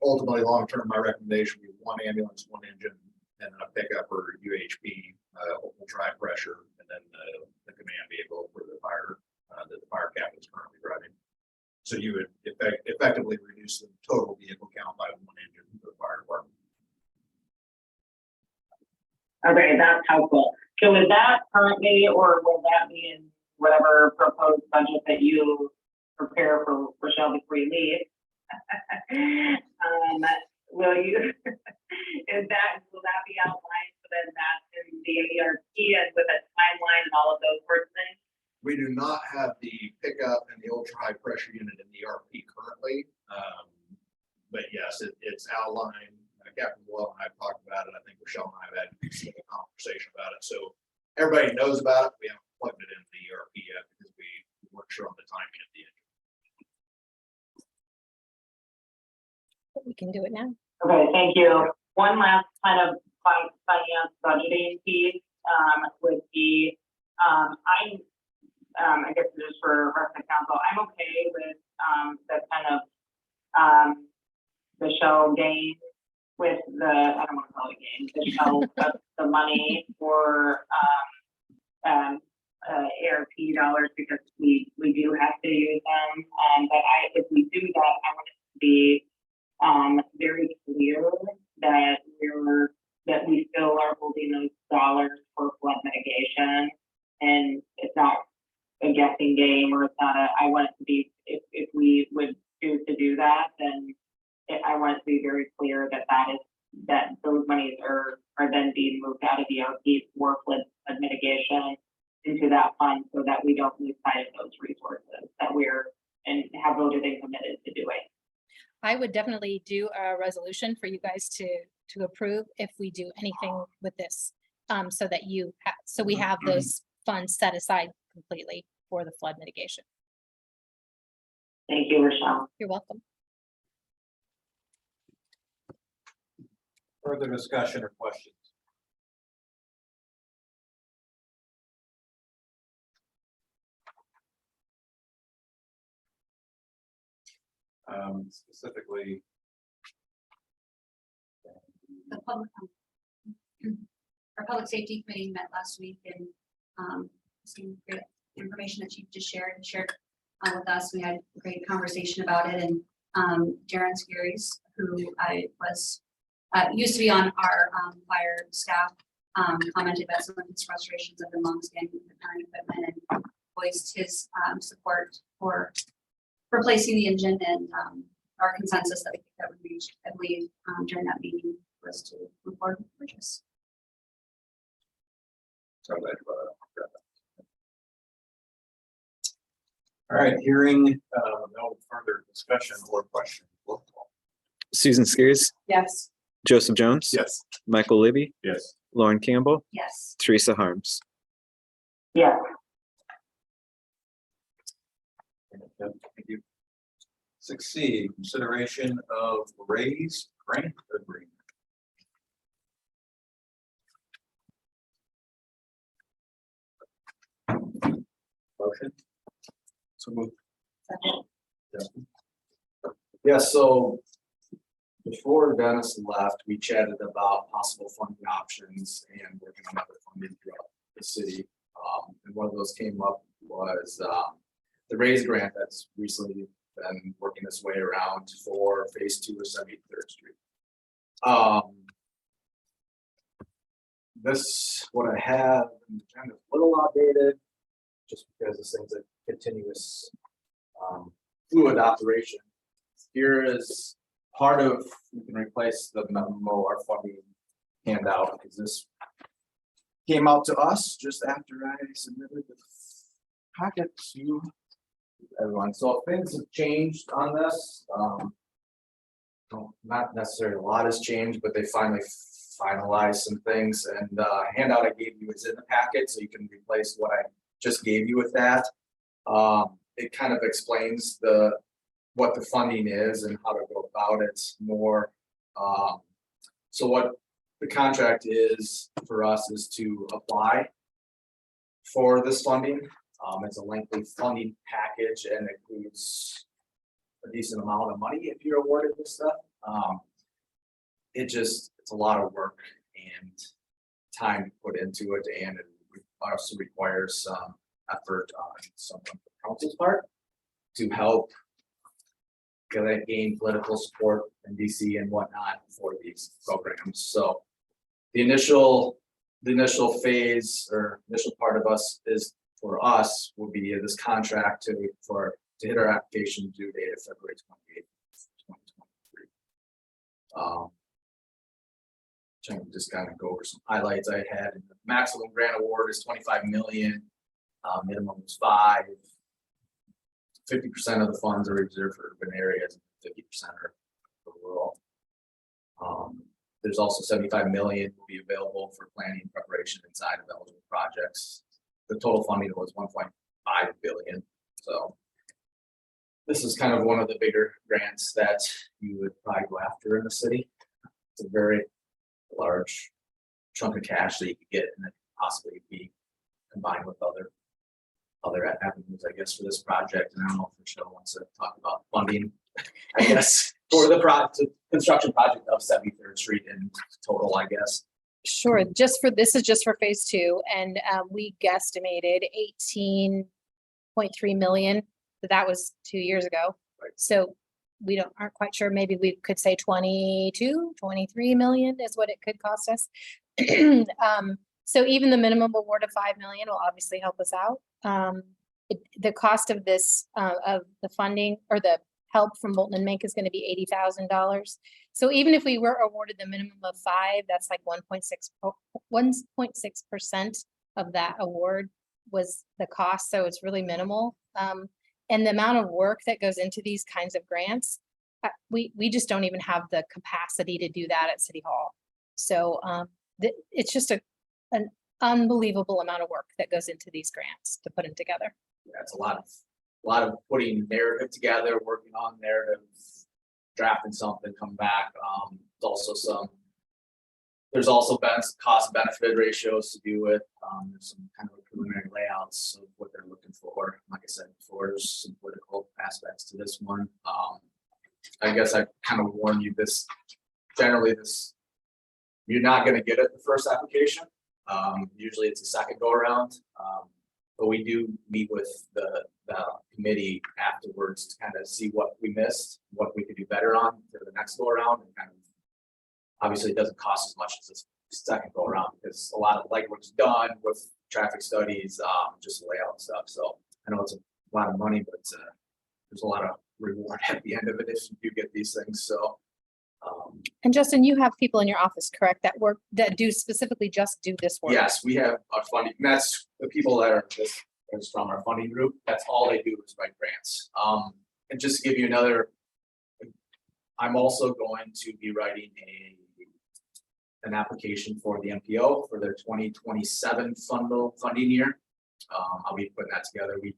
ultimately, long term, my recommendation would be 1 ambulance, 1 engine, and then a pickup or UHP, ultra high pressure, and then the command vehicle for the fire that the fire captain is currently driving. So you would effectively reduce the total vehicle count by 1 engine for the fire department. Okay, that's helpful. So is that currently, or will that be in whatever proposed budget that you prepare for Rochelle before you leave? Will that be outlined so that that's in the ARP and with a timeline and all of those sorts of things? We do not have the pickup and the ultra high pressure unit in the ERP currently. But yes, it's outlined. Captain Boyle and I have talked about it. I think Rochelle and I have had a conversation about it. So everybody knows about it. We haven't plugged it into the ERP yet because we weren't sure on the timing of the engine. We can do it now. Okay, thank you. One last kind of finance budgeting piece would be, I guess just for rest of the council, I'm okay with the kind of the shell game with the, I don't want to call it game, the shell of the money for ARP dollars, because we do have to use them. But if we do that, I want it to be very clear that we still are holding those dollars for flood mitigation, and it's not a guessing game, or it's not I want it to be, if we would choose to do that, then I want it to be very clear that those monies are then being moved out of the ERP for flood mitigation into that fund, so that we don't lose sight of those resources that and have voted and committed to doing. I would definitely do a resolution for you guys to approve if we do anything with this, so that so we have those funds set aside completely for the flood mitigation. Thank you, Rochelle. You're welcome. Further discussion or questions? Specifically. The public, our public safety committee met last week and, some great information that you just shared with us. We had a great conversation about it, and, Darren Scaries, who I was, used to be on our, fire staff, commented about some of his frustrations of the longstanding current equipment and voiced his, support for replacing the engine, and, our consensus that we reached, I believe, during that meeting was to move forward with the purchase. So all right, hearing no further discussion or question. Roll call. Susan Skiris, Yes. Joseph Jones. Yes. Michael Libby, Yes. Lauren Campbell, Yes. Teresa Harms. Yes. Thank you. 6C, consideration of raise grant agreement. Motion. So moved. Yeah, so before Dennis left, we chatted about possible funding options and working on other funding throughout the city. And one of those came up was the RAISE grant that's recently been working its way around for phase 2 of 73rd Street. This, what I have, kind of a little outdated, just because this thing's a continuous fluid operation. Here is part of, you can replace the memo or funding handout, because this came out to us just after I submitted the packet to everyone. So things have changed on this. Not necessarily a lot has changed, but they finally finalized some things, and the handout I gave you is in the packet, so you can replace what I just gave you with that. It kind of explains what the funding is and how to go about it more. So what the contract is for us is to apply for this funding. It's a lengthy funding package and includes a decent amount of money if you're awarded this stuff. It's a lot of work and time to put into it, and it also requires some effort on someone from the council's part to help gain political support in DC and whatnot for these programs. So the initial phase or initial part of us is for us will be this contract to hit our application due date of February 28th, 2023. Trying to just kind of go over some highlights I had. The maximum grant award is 25 million. Minimum is 5. 50% of the funds are reserved for urban areas, 50% are for rural. There's also 75 million will be available for planning preparation inside of eligible projects. The total funding was 1.5 billion. So this is kind of one of the bigger grants that you would probably go after in the city. It's a very large chunk of cash that you could get and then possibly be combined with other avenues, I guess, for this project. And I don't know if Michelle wants to talk about funding, I guess, for the construction project of 73rd Street in total, I guess. Sure, this is just for phase 2, and we guesstimated 18.3 million. That was 2 years ago. Right. So we aren't quite sure. Maybe we could say 22, 23 million is what it could cost us. So even the minimum award of 5 million will obviously help us out. The cost of this, of the funding or the help from Bolton and Mink is going to be $80,000. So even if we were awarded the minimum of 5, that's like 1.6% of that award was the cost. So it's really minimal. And the amount of work that goes into these kinds of grants, we just don't even have the capacity to do that at City Hall. So it's just a unbelievable amount of work that goes into these grants to put them together. That's a lot of putting narrative together, working on narrative, drafting something, come back. There's also cost benefit ratios to do with, there's some kind of preliminary layouts of what they're looking for. Like I said before, there's some political aspects to this one. I guess I kind of warned you generally you're not gonna get it the first application. Usually it's a second go around. But we do meet with the committee afterwards to kind of see what we missed, what we could do better on for the next go around, and kind of, obviously it doesn't cost as much as this second go around because a lot of legwork's done with traffic studies, just layout stuff. So I know it's a lot of money, but there's a lot of reward at the end of it if you do get these things. So And Justin, you have people in your office, correct, that do specifically just do this work? yes, we have our funding, and that's the people that are is from our funding group. That's all they do is write grants. And just to give you another, I'm also going to be writing an application for the MPO for their 2027 funding year. I'll be putting that together. We've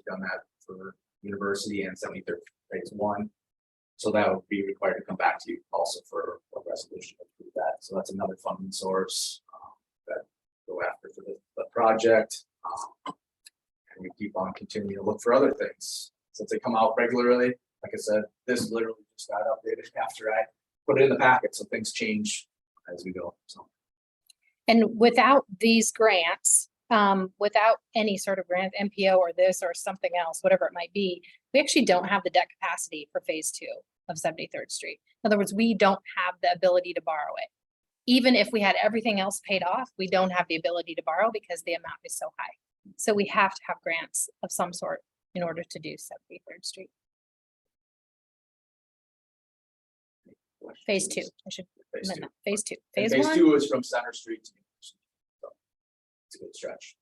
done that for university and 73rd phase 1. So that would be required to come back to you also for a resolution to approve that. So that's another funding source that go after for the project. And we keep on continuing to look for other things since they come out regularly. Like I said, this literally just got updated after I put it in the packet. So things change as we go. So And without these grants, without any sort of grant, MPO or this or something else, whatever it might be, we actually don't have the debt capacity for phase 2 of 73rd Street. In other words, we don't have the ability to borrow it. Even if we had everything else paid off, we don't have the ability to borrow because the amount is so high. So we have to have grants of some sort in order to do 73rd Street. Phase 2, I should phase amend 2. that. Phase 2. And Phase 1. 2 is from Center Street to University. So it's a good stretch.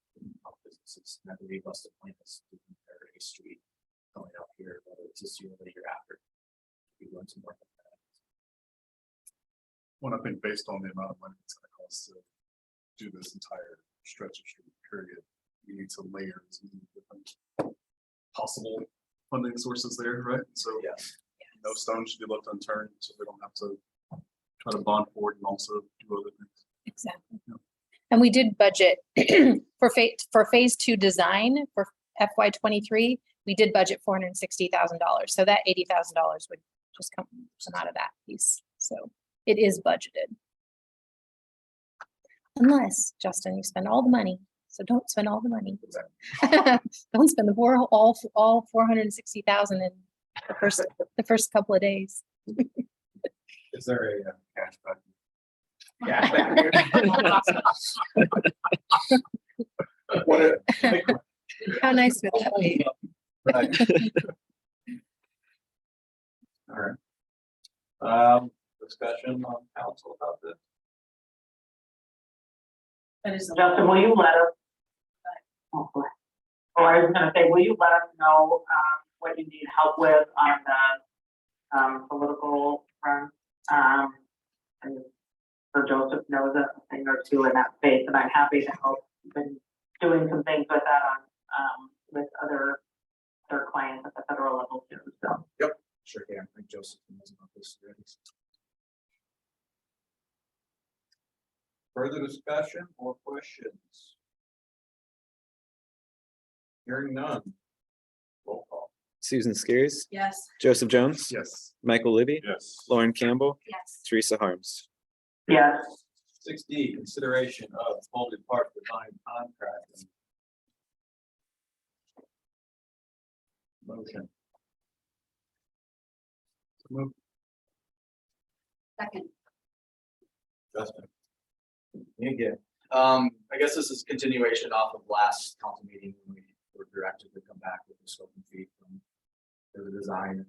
Businesses, and I believe West Atlantis, Paradise Street, going up here, whether it's this year or the year after. We learned some more. Well, I think based on the amount of money it's gonna cost to do this entire stretch of street period, we need to layer as many different possible funding sources there, right? So Yes. no stone should be left unturned, so we don't have to try to bond for it and also do other things. Exactly. And we did budget for phase 2 design for FY '23. We did budget $460,000. So that $80,000 would just come out of that piece. So it is budgeted. Unless, Justin, you spend all the money. So don't spend all the money. Don't spend all 460,000 in the first couple of days. Is there a cash back? Yeah. What How nice would that be? All right. Discussion on council about this. Justin, will you let us? Oh, go ahead. Oh, I was gonna say, will you let us know, what you need help with on the, political front? And so Joseph knows a thing or two in that space, and I'm happy to help. Been doing some things with that on, with other clients at the federal level too, so. Sure can. I think Joseph knows about this already. Further discussion or questions? Hearing none. Roll call. Susan Skiris, Yes. Joseph Jones, Yes. Michael Libby, Yes. Lauren Campbell, Yes. Teresa Harms. Yes, 6D, consideration of Fulton Park design contract. Motion. Second. Justin. Me again. I guess this is continuation off of last council meeting when we were directed to come back with the scope and fee for the design.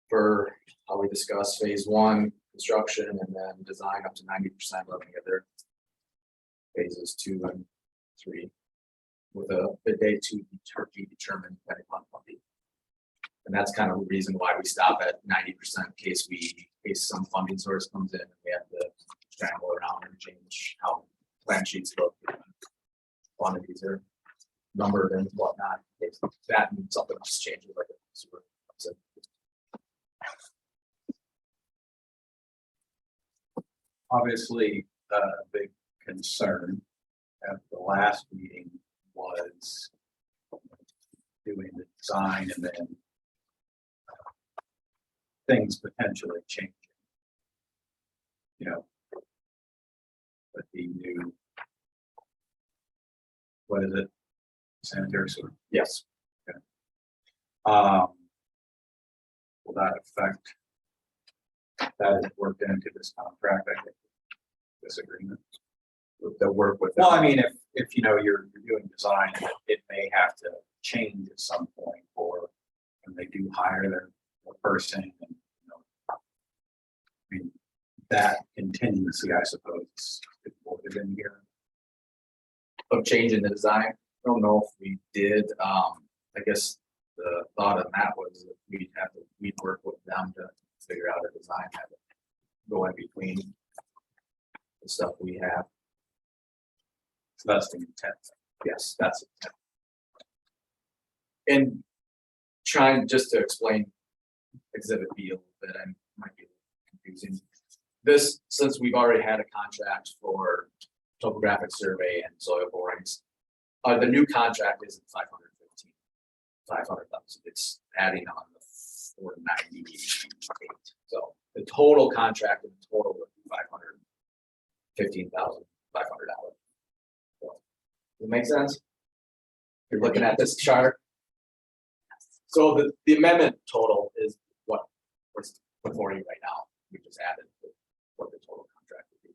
For how we discussed phase 1 construction and then design up to 90% of the other phases 2 and 3. With a date to be determined depending on funding. And that's kind of the reason why we stop at 90% in case some funding source comes in and we have to scramble around and change how plan sheets, both quantities are numbered and whatnot. If that and something else changes, like a sewer. So, Obviously, a big concern at the last meeting was doing the design and then things potentially changing. You know, with the new, what is it? Sanitary sewer? yes, Will that affect? That is worked into this contract, I think, this agreement. the work with. Well, I mean, if you know, you're doing design, it may have to change at some point, or when they do hire their person, and, you know. I mean, that contingency, I suppose, is included in here. Of changing the design. I don't know if we did, I guess the thought on that was that we'd work with them to figure out a design that would go in between the stuff we have. So that's the intent. Yes, that's it. And trying just to explain exhibit B a little bit, I might be confusing. This, since we've already had a contract for topographic survey and soil borings, the new contract isn't 500,000. It's adding on the 498. So the total contract in total would be $515,500. Does it make sense? You're looking at this chart. So the amendment total is what was before you right now. We just added what the total contract would be.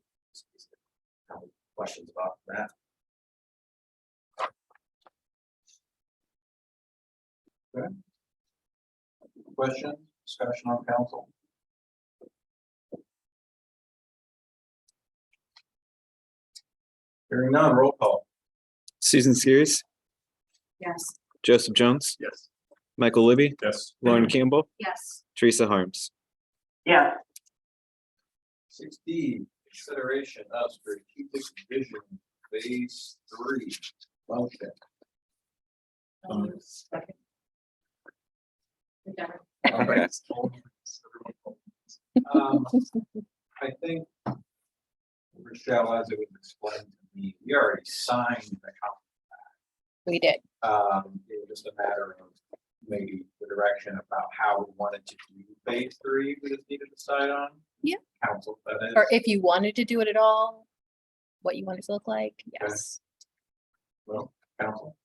Any questions about that? Okay. Question, discussion on council? Hearing none, roll call. Susan Skiris, Yes. Joseph Jones, Yes. Michael Libby, Yes. Lauren Campbell, Yes. Teresa Harms. Yeah, 6D, consideration of strategic vision phase 3. Motion. Second. Okay. I think, Rochelle, as it was explained to me, we already signed the contract. We did. It was just a matter of maybe the direction about how we wanted to do phase 3, we just need to decide on. Yeah. Council, that is. Or if you wanted to do it at all, what you want it to look like, yes. Well, council.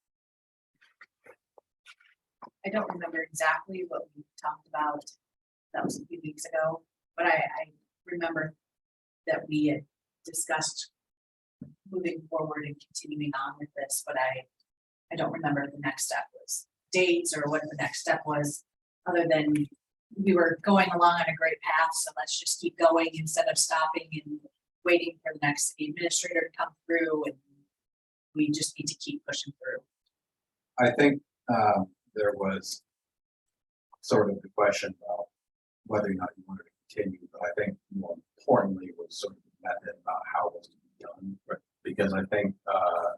I don't remember exactly what we talked about. That was a few weeks ago, but I remember that we had discussed moving forward and continuing on with this, but I don't remember the next step was dates or what the next step was, other than we were going along on a great path, so let's just keep going instead of stopping and waiting for the next city administrator to come through, and we just need to keep pushing through. I think there was sort of the question about whether or not you wanted to continue, but I think more importantly was sort of the method about how it was to be done. Because I think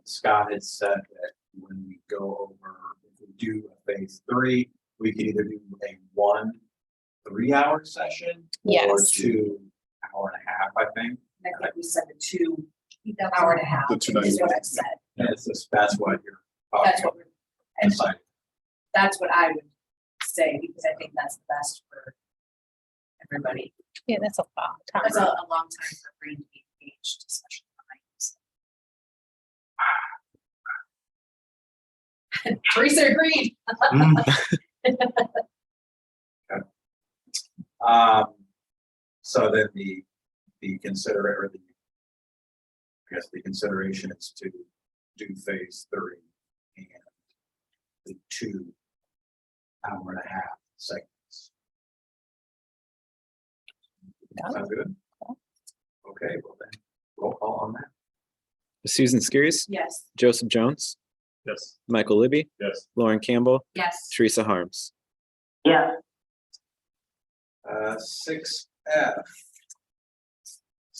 Scott had said that when we go over, if we do a phase 3, we could either do a 1 3-hour session or Yes. 2 1.5 hours, I think. And I think we said a 2 hour and a half The 2 is what I nights. said. And it's just, that's what you're That's talking what we're, and about. that's what I would say, because I think that's the best for everybody. Yeah, that's a long time. That's a long time for brain to be engaged, especially behind. Teresa agreed. So then the consideration is to do phase 3 and the 2 hour-and-a-half segments. Sound good? Okay, well then, roll call on that. Susan Skiris, Yes. Joseph Jones, Yes. Michael Libby, Yes. Lauren Campbell, Yes. Teresa Harms. yeah, 6F.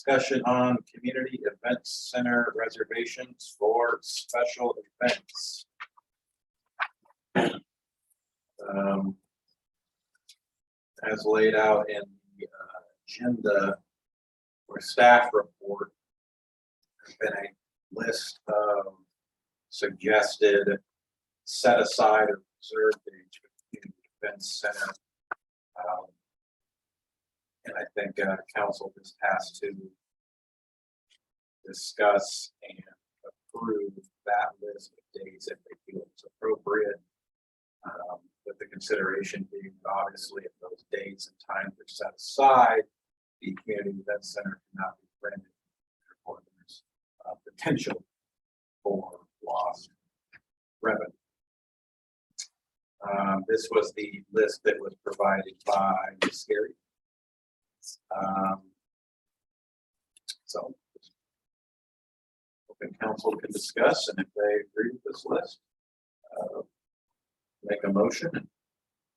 Discussion on community event center reservations for special events. As laid out in the agenda or staff report, there's been a list of suggested set aside or reserved dates for the community event center. And I think council just has to discuss and approve that list of dates if they feel it's appropriate. With the consideration being obviously if those dates and times are set aside, the community event center cannot be rented. Therefore, there's potential for lost revenue. This was the list that was provided by Ms. Scary. So open council can discuss, and if they agree with this list, make a motion.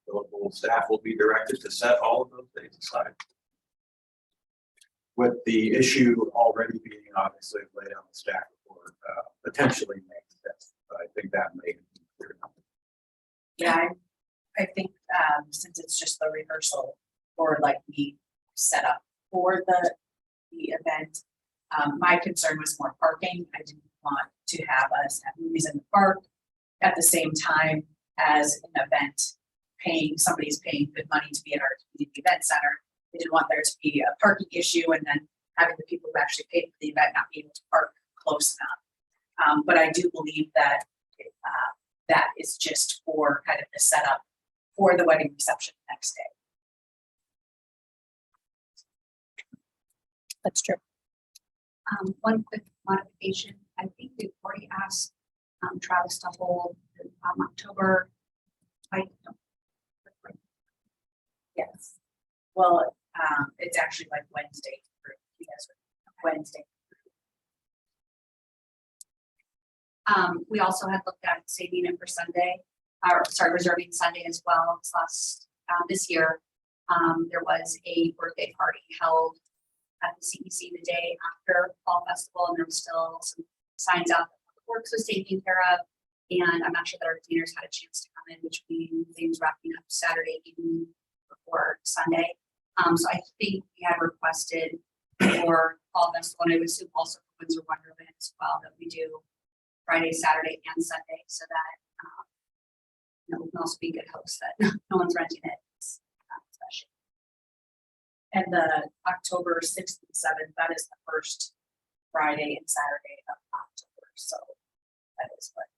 The local staff will be directed to set all of those dates aside. With the issue already being obviously laid on the staff report, potentially makes sense, but I think that may be clear enough. Yeah, I think, since it's just the rehearsal or like the setup for the event, my concern was more parking. I didn't want to have us have movies in the park at the same time as an event somebody's paying good money to be at our community event center. I didn't want there to be a parking issue and then having the people who actually paid for the event not be able to park close enough. But I do believe that that is just for kind of the setup for the wedding reception the next day. That's true. One quick modification. I think we've already asked Travis to hold October. Yes. Well, it's actually like Wednesday. Wednesday. We also had looked at saving it for Sunday, or sorry, reserving Sunday as well. This year, there was a birthday party held at the CEC the day after Fall Festival, and there was still some signs out that the works was taken care of. And I'm not sure that our cleaners had a chance to come in between things wrapping up Saturday evening before Sunday. So I think we had requested for Fall Festival, and I would assume also for Windsor Wonderland as well, that we do Friday, Saturday, and Sunday, so that we can also be good hosts that no one's renting it. Special. And the October 6th and 7th, that is the first Friday and Saturday of October. So that is what.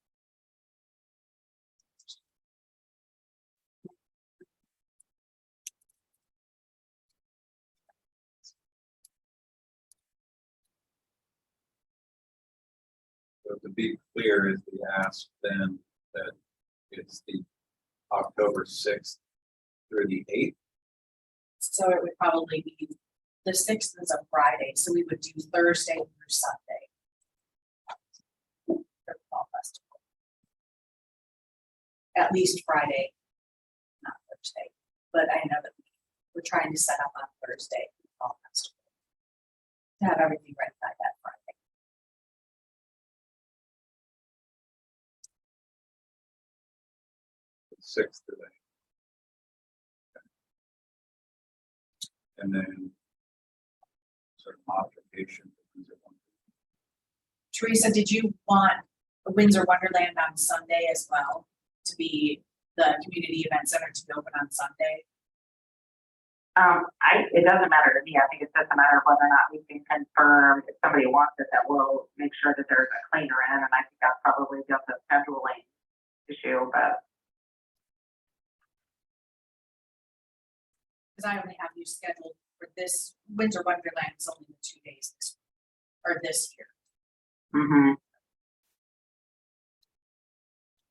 So to be clear, is the ask then that it's the October 6th through the 8th? So it would probably be the 6th is a Friday, so we would do Thursday through Sunday. For the Fall Festival. At least Friday, not Thursday, but I know that we're trying to set up on Thursday for the Fall Festival. To have everything ready by that Friday. 6th today. And then sort of modification. Teresa, did you want the Windsor Wonderland on Sunday as well to be the community event center to be open on Sunday? It doesn't matter to me. I think it's just a matter of whether or not we can confirm if somebody wants it, that we'll make sure that there's a cleaner in, and I think that's probably just a scheduling issue, but. Because I only have you scheduled for this Windsor Wonderland is only 2 days this year. Mm-hmm.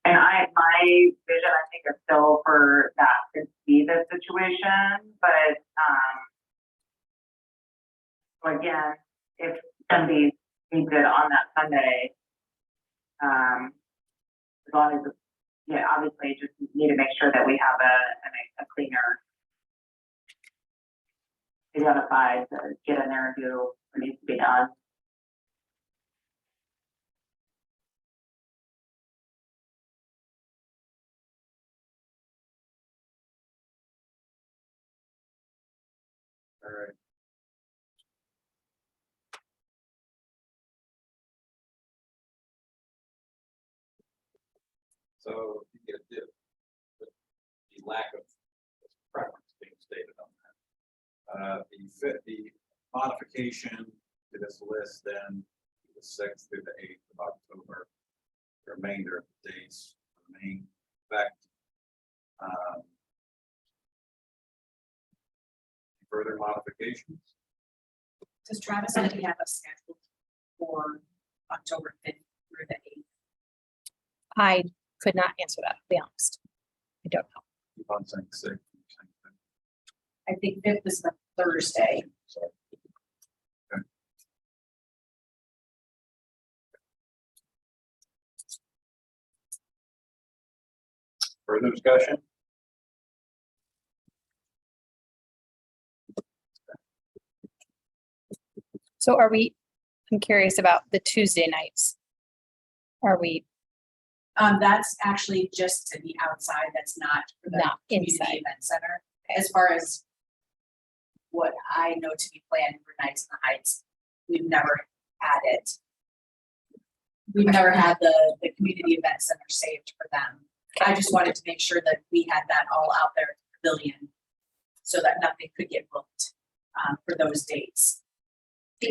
And my vision, I think, is still for that to be the situation, but so again, if somebody needs it on that Sunday, as long as obviously just need to make sure that we have a cleaner identified to get in there and do needs to be done. All right. So you get the lack of preference being stated on that. The modification to this list then, the 6th through the 8th of October, the remainder of the dates remain in effect. Further modifications? Does Travis already have a schedule for October 5th through the 8th? I could not answer that, to be honest. I don't know. Keep on saying 6th. I think 5th is the Thursday. Further discussion? So are we, I'm curious about the Tuesday nights. Are we That's actually just to the outside, that's not for the Not community inside. event center. As far as what I know to be planned for Nights in the Heights, we've never had it. We've never had the community event center saved for them. I just wanted to make sure that we had that all out there at the pavilion so that nothing could get booked for those dates. I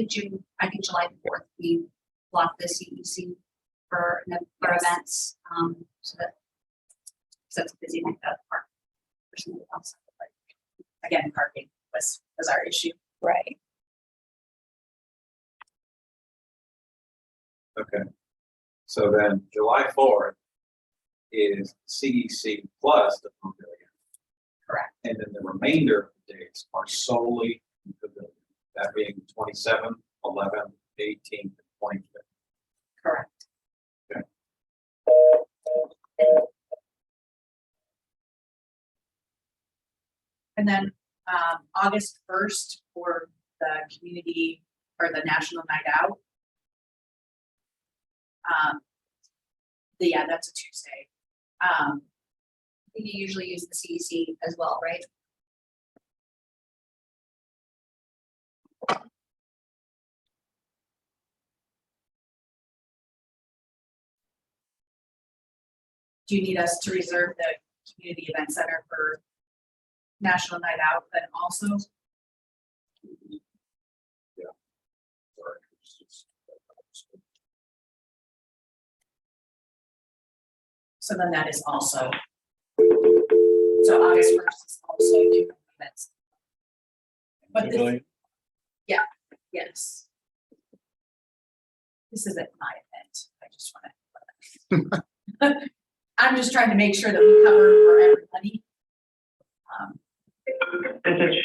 think July 4th, we blocked the CEC for events, so it's busy like that park. For somebody else. But again, parking was our issue. right? Okay. So then July 4th is CEC plus the pavilion. Correct. And then the remainder of the dates are solely pavilion, that being 27th, 11th, 18th, and 25th. Correct. Okay. And then August 1st for the community or the National Night Out. Yeah, that's a Tuesday. You usually use the CEC as well, right? Do you need us to reserve the community event center for National Night Out then also? Sorry. So then that is also. So August 1st is also community events. But this, Pavilion? yes. This isn't my event. I just want to. I'm just trying to make sure that we cover for everybody. This is,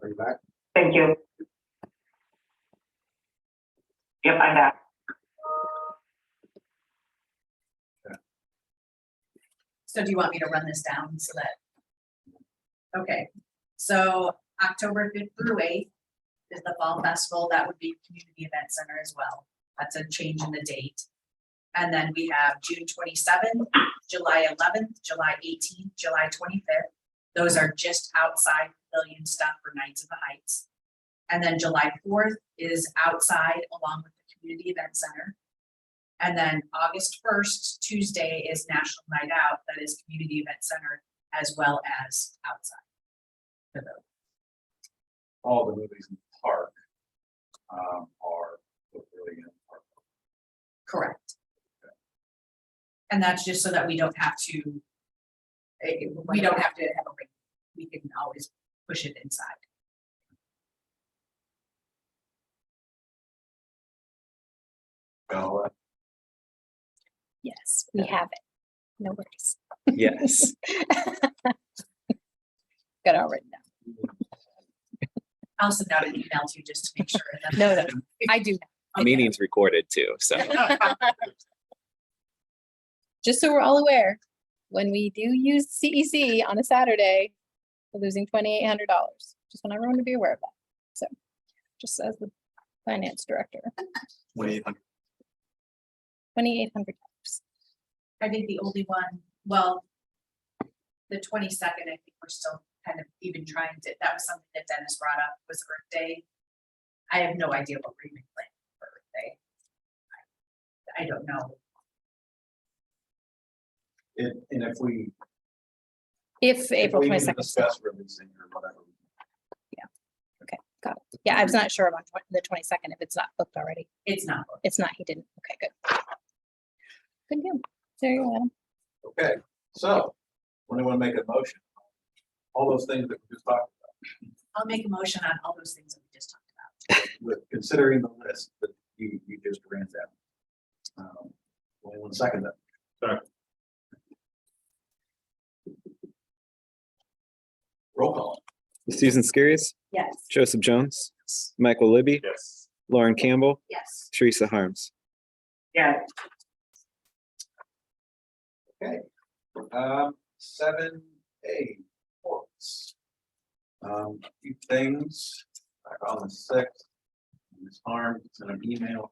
Are you back? thank you. Yep, I'm back. So do you want me to run this down so that? Okay, so October 5th through 8th is the Fall Festival. That would be Community Event Center as well. That's a change in the date. And then we have June 27th, July 11th, July 18th, July 25th. Those are just outside pavilion stuff for Nights of the Heights. And then July 4th is outside along with the Community Event Center. And then August 1st, Tuesday, is National Night Out. That is Community Event Center as well as outside. All the movies in the park are pavilion. Correct. And that's just so that we don't have to, we don't have to have a ring. We can always push it inside. Well, Yes, we have it. No worries. Yes. Got it all written down. I'll send out an email to you just to make sure. and No, then- I do. Okay. Meeting's recorded too, so. Just so we're all aware, when we do use CEC on a Saturday, we're losing $2,800. Just want everyone to be aware of that. So just as the finance director, $2,800. $2,800. I think the only one, well, the 22nd, I think we're still kind of even trying to, that was something that Dennis brought up, was Earth Day. I have no idea what we're even planning for Earth Day. I don't know. And if we. If April we need to 22nd. Discuss releasing or whatever. Got it. Yeah, I was not sure about the 22nd, if it's not booked already. It's not. It's not, he didn't. Okay, good. Good deal. There you go, Adam. Okay, so, when do want to make a motion? All those things that we just talked I'll make a motion on all those things that we just talked about. about, with considering the list that you just ran down. One second, that. Sorry. Roll call. Susan Skiris, Yes. Joseph Jones, Michael Libby, Yes. Lauren Campbell, Yes. Teresa Harms. Yes. Okay. 7A, reports. A few things, back on the 6th, Ms. Harms sent an email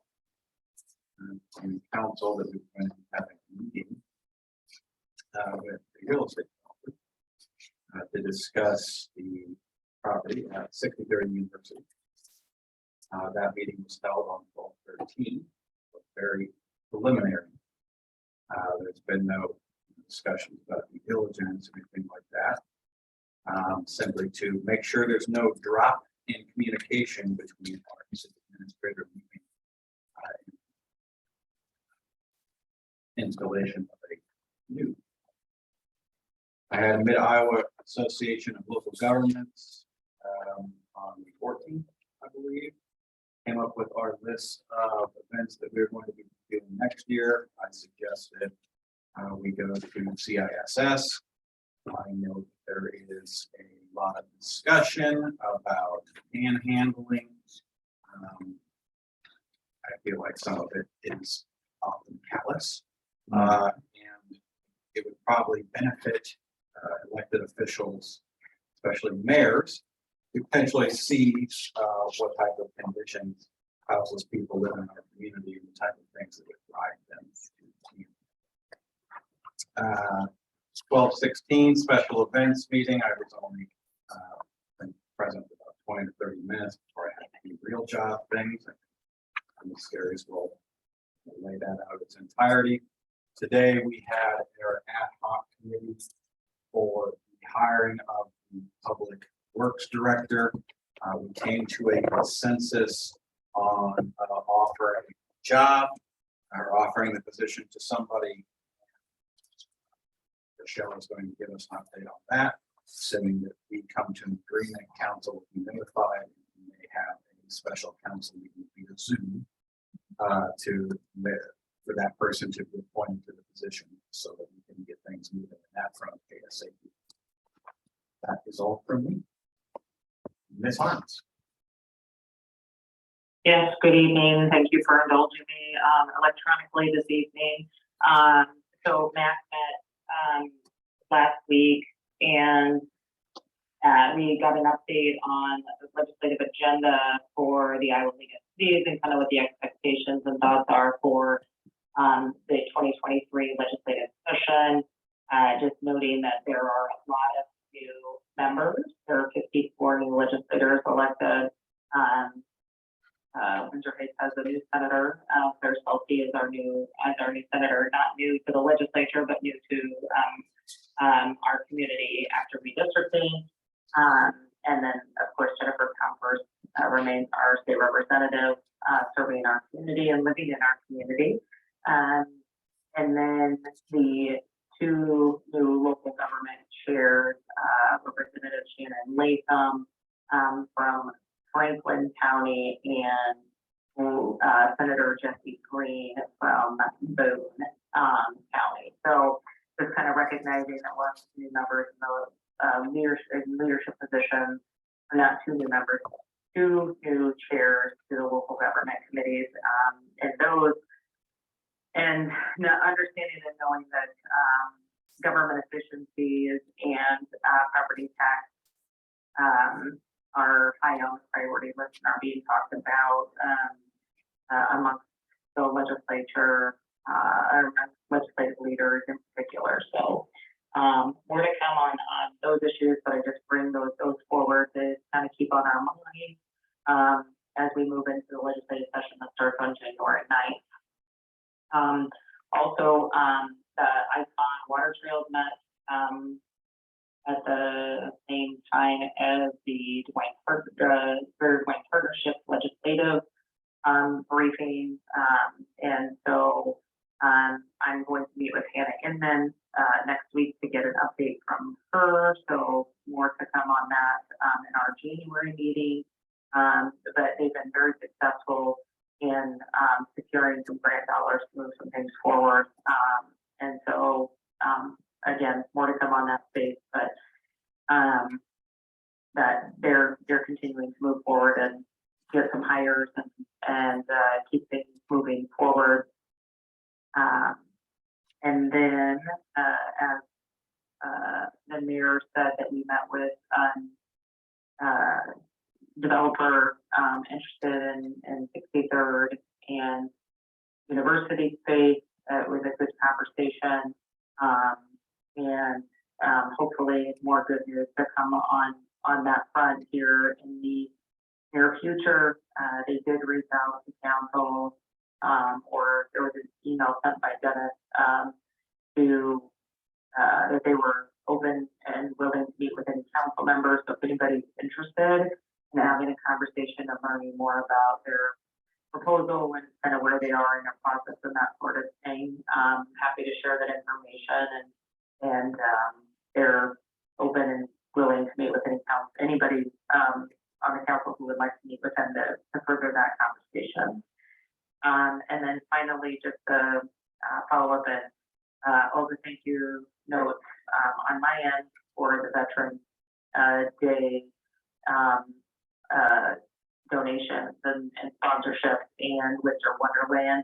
from council that we're going to be having a meeting with the real estate developer, to discuss the property at 63rd University. That meeting was held on 12/13, very preliminary. There's been no discussions about due diligence or anything like that. Simply to make sure there's no drop in communication between our city administrator meeting installation of a new. I had Mid-Iowa Association of Local Governments on the 14th, I believe. Came up with our list of events that we're going to be doing next year. I suggested we go to CISS. I know there is a lot of discussion about panhandling. I feel like some of it is often callous. And it would probably benefit elected officials, especially mayors, to potentially see what type of conditions houses people live in our community and the type of things that would drive them to. 12/16 special events meeting. I was only present about 20 to 30 minutes before I had any real job things. The series will lay that out its entirety. Today we had our ad hoc committee for the hiring of the public works director. We came to a consensus on offering a job or offering the position to somebody. Michelle is going to give us an update on that, assuming that we come to an agreement, council will be notified, we may have a special council meeting via Zoom for that person to be appointed to the position so that we can get things moving in that front ASAP. That is all from me. Ms. Harms. Yes, good evening. Thank you for indulging me electronically this evening. So Matt met last week and we got an update on the legislative agenda for the Iowa League of Cities and kind of what the expectations and thoughts are for the 2023 legislative session. Just noting that there are a lot of new members. There are 54 new legislators elected. Windsor Heights has a new senator. Claire Scelti is our new senator, not new to the legislature, but new to our community after redistricting. And then, of course, Jennifer Comfort remains our state representative, serving our community and living in our community. And then the two new local government chairs, Representative Shannon Latham from Franklin County and Senator Jesse Green from Boone County. So just kind of recognizing that we're new members in the leadership positions, or not two new members, two new chairs to the local government committees, and those, and understanding and knowing that government efficiencies and property tax are high on the priority list and are being talked about, amongst the legislature, or legislative leaders in particular. So, more to come on those issues, but I just bring those forward to kind of keep on our mind, as we move into the legislative session that starts on January 9th. Also, the Icon Water Trails met, at the same time as the Greater Dwayne Partnership Legislative briefing. And so I'm going to meet with Hannah Inman next week to get an update from her. So more to come on that in our January meeting. But they've been very successful in securing some grant dollars to move some things forward. And so again, more to come on that space, but that they're continuing to move forward and get some hires and keep things moving forward. And then as the mayor said, that we met with developer interested in 63rd and University space. It was a good conversation, and hopefully more good news to come on that front here in the near future. They did reach out to council, or there was an email sent by Dennis to that they were open and willing to meet with any council members. So if anybody's interested in having a conversation and learning more about their proposal and kind of where they are in their process and that sort of thing, happy to share that information, and they're open and willing to meet with anybody on the council who would like to meet with them to further that conversation. And then finally, just a follow up and all the thank you notes on my end for the Veterans Day donations and sponsorships, and Winter Wonderland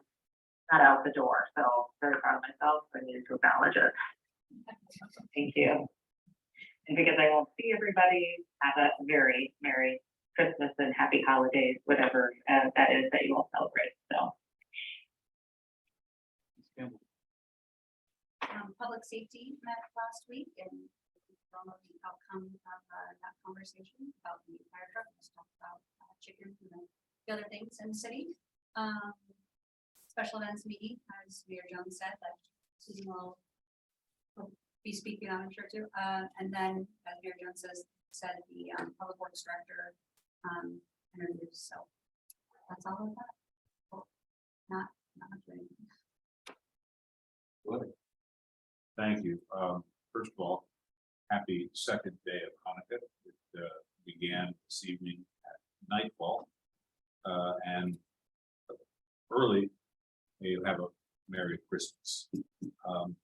got out the door. So very proud of myself. I needed to acknowledge it. Thank you. And because I won't see everybody, have a very Merry Christmas and Happy Holidays, whatever that is that you all celebrate. So. Public safety met last week, and from the outcome of that conversation about the fire truck, let's talk about chickens and the other things in the city. Special events meeting, as Mayor Jones said, that Susan will be speaking on, I'm sure too. And then, as Mayor Jones said, the public works director interviews. So that's all of that. Not much of anything. Good. Thank you. First of all, happy second day of Hanukkah. It began this evening at nightfall, and early, you have a Merry Christmas. I'm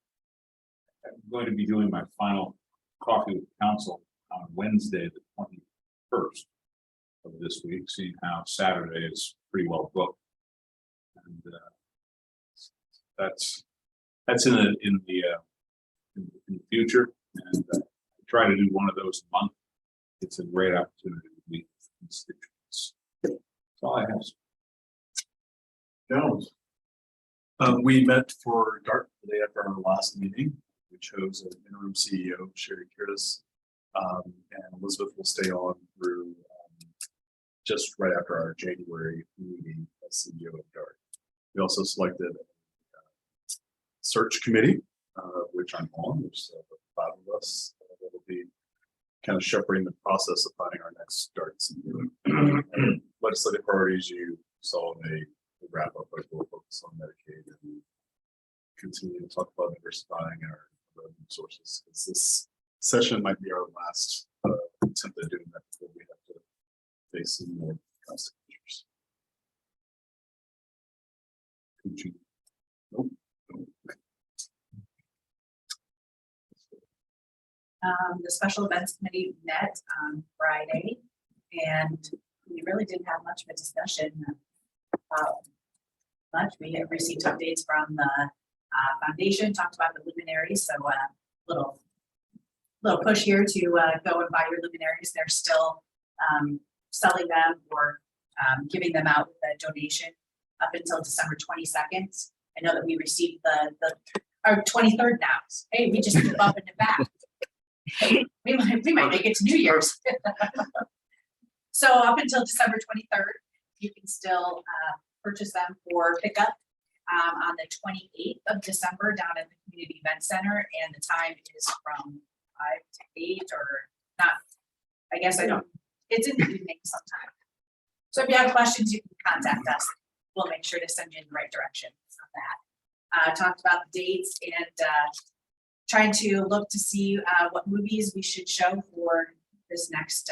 going to be doing my final coffee with council on Wednesday, the 21st of this week, seeing how Saturday is pretty well booked. And that's in the future, and try to do one of those a month. It's a great opportunity to meet constituents. That's all I have. Jones. We met for DART the day after our last meeting. We chose an interim CEO, Sherry Curtis, and Elizabeth will stay on through just right after our January meeting as CEO of DART. We also selected a search committee, which I'm on, which is 5 of us that will be kind of shepherding the process of finding our next DART CEO. Legislative priorities, you saw in a wrap up, like we'll focus on Medicaid and continue to talk about diversifying our revenue sources. Because this session might be our last attempt at doing that before we have to face some more cost measures. Nope. The special events committee met on Friday, and we really didn't have much of a discussion about much. We have received updates from the foundation, talked about the luminaries, so little push here to go and buy your luminaries. They're still selling them or giving them out with a donation up until December 22nd. I know that we received our 23rd now. Hey, we just keep bumping it back. Hey, we might make it to New Year's. So up until December 23rd, you can still purchase them for pickup on the 28th of December down at the Community Event Center, and the time is from 5 to 8 or not. I guess I don't. It's in the evening sometime. So if you have questions, you can contact us. We'll make sure to send you in the right direction on that. Talked about the dates and trying to look to see what movies we should show for this next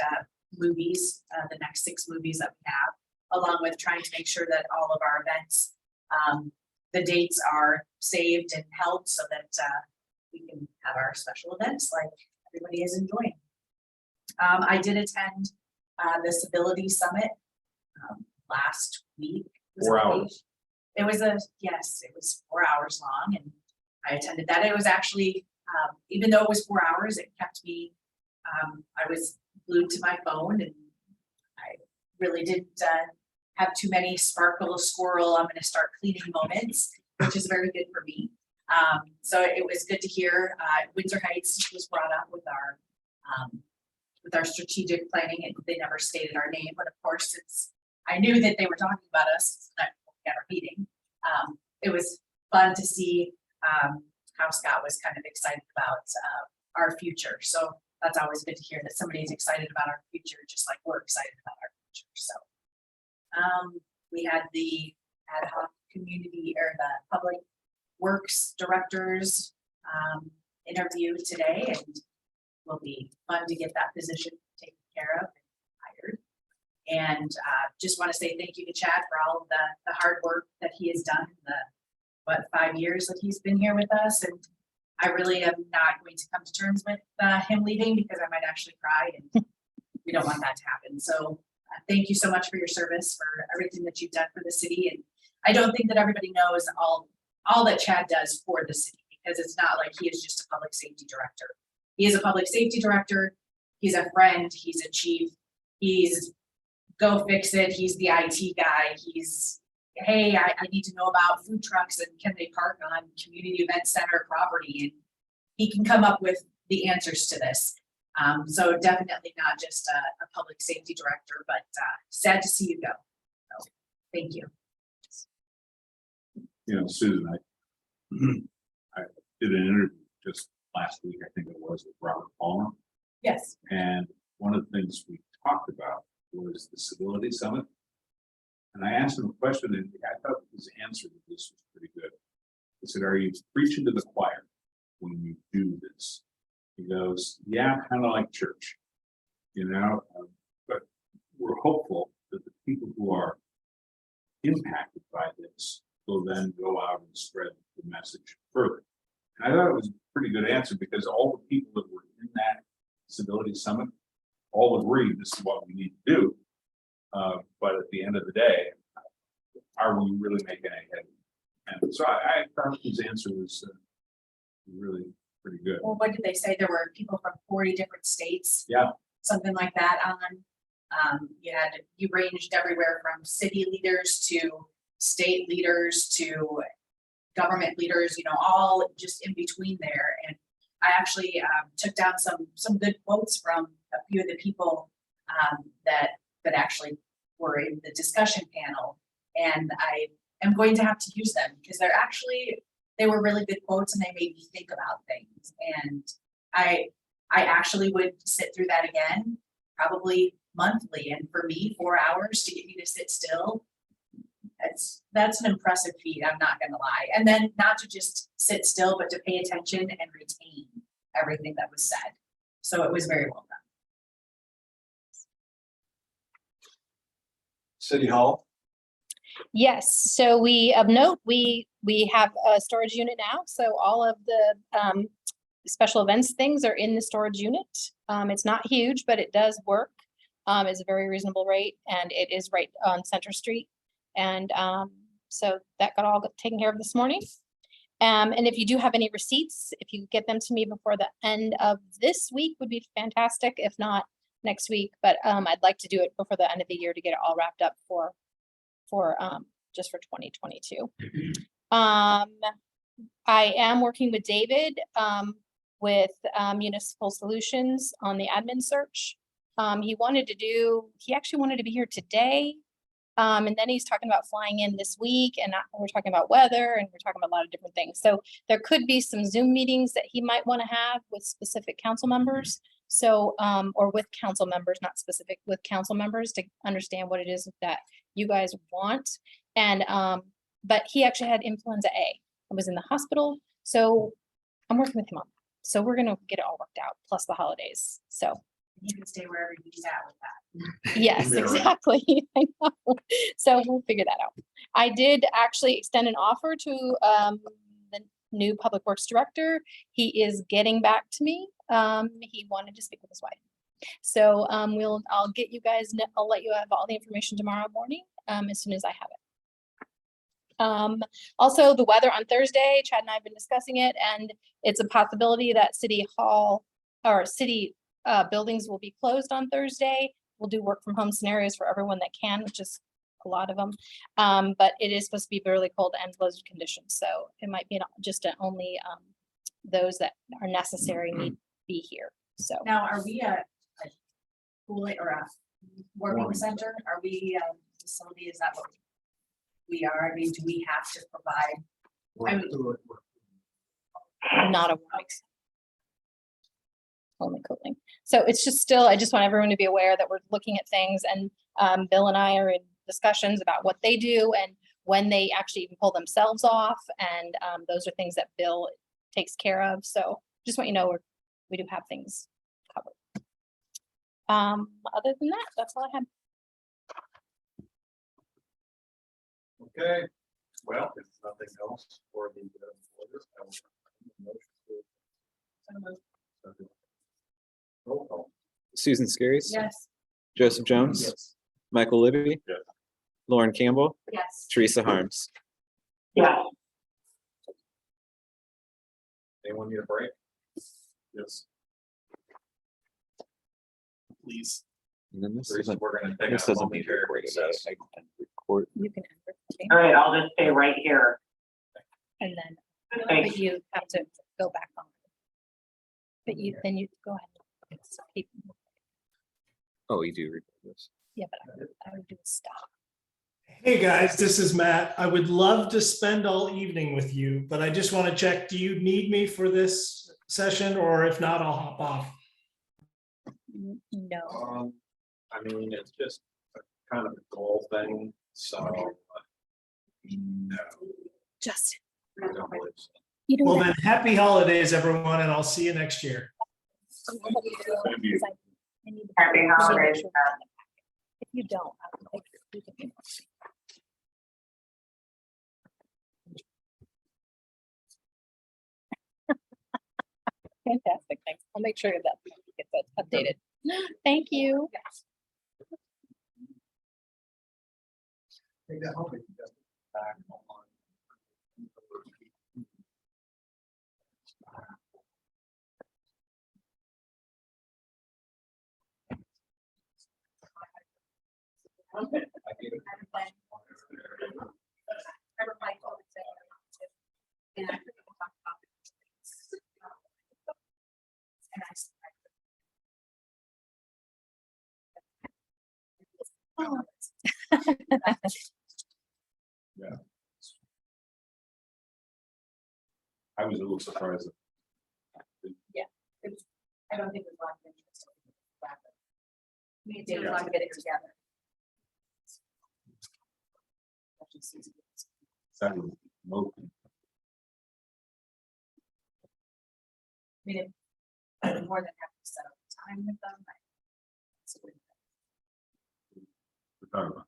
movies, the next 6 movies that we have, along with trying to make sure that all of our events, the dates are saved and held so that we can have our special events like everybody is enjoying. I did attend the Civility Summit last week. 4 hours. It was yes, it was 4 hours long, and I attended that. It was actually, even though it was 4 hours, it kept me, I was glued to my phone, and I really didn't have too many sparkle squirrel, I'm gonna start cleaning moments, which is very good for me. So it was good to hear Windsor Heights was brought up with our strategic planning, and they never stated our name, but of course I knew that they were talking about us at our meeting. It was fun to see how Scott was kind of excited about our future. So that's always good to hear that somebody's excited about our future, just like we're excited about our future. So we had the ad hoc community or the public works directors interview today, and will be fun to get that position taken care of and hired. And just want to say thank you to Chad for all of the hard work that he has done in the 5 years that he's been here with us. And I really am not going to come to terms with him leaving, because I might actually cry, and we don't want that to happen. So thank you so much for your service, for everything that you've done for the city. And I don't think that everybody knows all that Chad does for the city, because it's not like he is just a public safety director. He is a public safety director. He's a friend. He's a chief. He's go fix it. He's the IT guy. He's, hey, I need to know about food trucks and can they park on community event center property? And he can come up with the answers to this. So definitely not just a public safety director, but sad to see you go. So thank you. You know, Susan, I did an interview just last week, I think it was, with Robert Palmer. Yes. And one of the things we talked about was the Civility Summit. And I asked him a question, and I thought his answer to this was pretty good. He said, "Are you preaching to the choir when you do this?" He goes, "Yeah, kind of like church, you know, but we're hopeful that the people who are impacted by this will then go out and spread the message further." And I thought it was a pretty good answer, because all the people that were in that Civility Summit all agreed this is what we need to do. But at the end of the day, are we really making a head? And so I thought his answer was really pretty good. Well, what did they say? There were people from 40 different states. Yeah. Something like that on. You ranged everywhere from city leaders to state leaders to government leaders, you know, all just in between there. And I actually took down some good quotes from a few of the people that actually were in the discussion panel. And I am going to have to use them, because they were really good quotes, and they made me think about things. And I actually would sit through that again, probably monthly. And for me, 4 hours to get me to sit still, that's an impressive feat, I'm not gonna lie. And then not to just sit still, but to pay attention and retain everything that was said. So it was very well done. City Hall. Yes, so of note, we have a storage unit now, so all of the special events things are in the storage unit. It's not huge, but it does work. It's a very reasonable rate, and it is right on Center Street. And so that got all taken care of this morning. And if you do have any receipts, if you get them to me before the end of this week would be fantastic. If not, next week, but I'd like to do it before the end of the year to get it all wrapped up for just for 2022. I am working with David with Municipal Solutions on the admin search. He actually wanted to be here today. And then he's talking about flying in this week, and we're talking about weather, and we're talking about a lot of different things. So there could be some Zoom meetings that he might want to have with specific council members. So, or with council members, not specific, with council members to understand what it is that you guys want. And, but he actually had influenza A and was in the hospital. So I'm working with him on, so we're gonna get it all worked out, plus the holidays. So You can stay wherever he's at with that. yes, Yeah, right. exactly. I know. So we'll figure that out. I did actually extend an offer to the new Public Works Director. He is getting back to me. He wanted to speak with his wife. So I'll get you guys, I'll let you have all the information tomorrow morning as soon as I have it. Also the weather on Thursday, Chad and I have been discussing it, and it's a possibility that City Hall or city buildings will be closed on Thursday. We'll do work from home scenarios for everyone that can, which is a lot of them. But it is supposed to be really cold and blizzard conditions. So it might be just only those that are necessary need to be here. So Now, are we a cooling or a working Warming center? Are we a facility? Is that what we are? I mean, do we have to provide? I mean, not a warming. Only cooling. So it's just still, I just want everyone to be aware that we're looking at things, and Bill and I are in discussions about what they do and when they actually even pull themselves off. And those are things that Bill takes care of. So just want you to know we do have things covered. Other than that, that's all I had. Okay, well, if nothing else for the. For this, I will- Roll call. Susan Skiris. yes. Joseph Jones. Yes. Michael Libby. Yes. Lauren Campbell. Yes. Teresa Harms. Yeah, Anyone need a break? Yes. Please. And then this Teresa, doesn't, we're gonna take this a doesn't need momentary recording. recess. I can record. You can enter, okay? all right, I'll just stay right here. And then, Thanks. but you have to go back on. But then you go ahead. Oh, you do record this. Yeah, but I would do a stop. Hey, guys, this is Matt. I would love to spend all evening with you, but I just want to check, do you need me for this session, or if not, I'll hop off? No, I mean, it's just a kind of a goal thing, so. No, just, I don't believe so. you don't. Well, have then, happy holidays, everyone, and I'll see you next year. to- you. I need to- Happy holidays. If you don't, I'll take you can- Fantastic, thanks. I'll make sure that gets updated. Thank you. Maybe I hope it does back on. I replied to all the stuff. And I think we'll talk about it. And I was a little surprised. I don't think there's a lot of interest. We need to take time to get it together. That was most. I mean, I'm more than happy to set up time with them. We're talking about.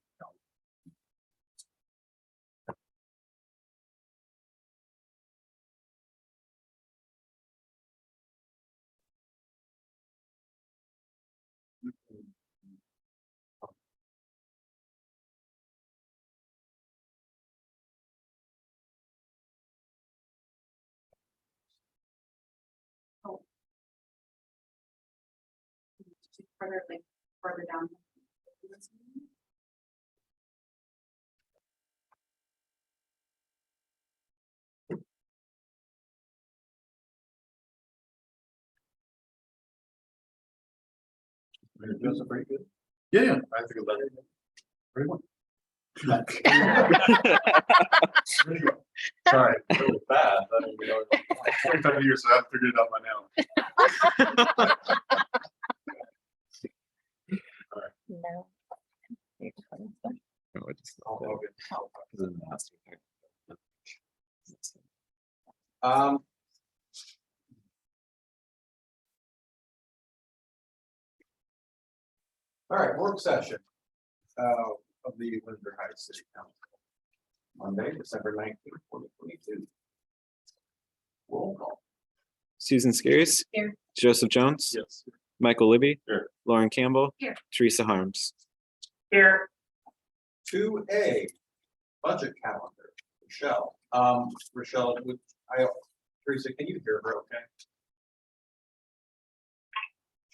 Further, like, further down. Joseph, are you good? Yeah, I think that. Very well. Sorry, really bad. I don't even know. 25 years, so I have figured it out by now. No. No, it's Oh, not okay. the master. Um. All right, work session. Of the Windsor Heights City Council. Monday, December 19th, 2022. Roll call. Susan Skiris. Here. Joseph Jones. Yes. Michael Libby. Here. Lauren Campbell. Here. Teresa Harms. Here, 2A, budget calendar. Rochelle, Rochelle, Teresa, can you hear her okay?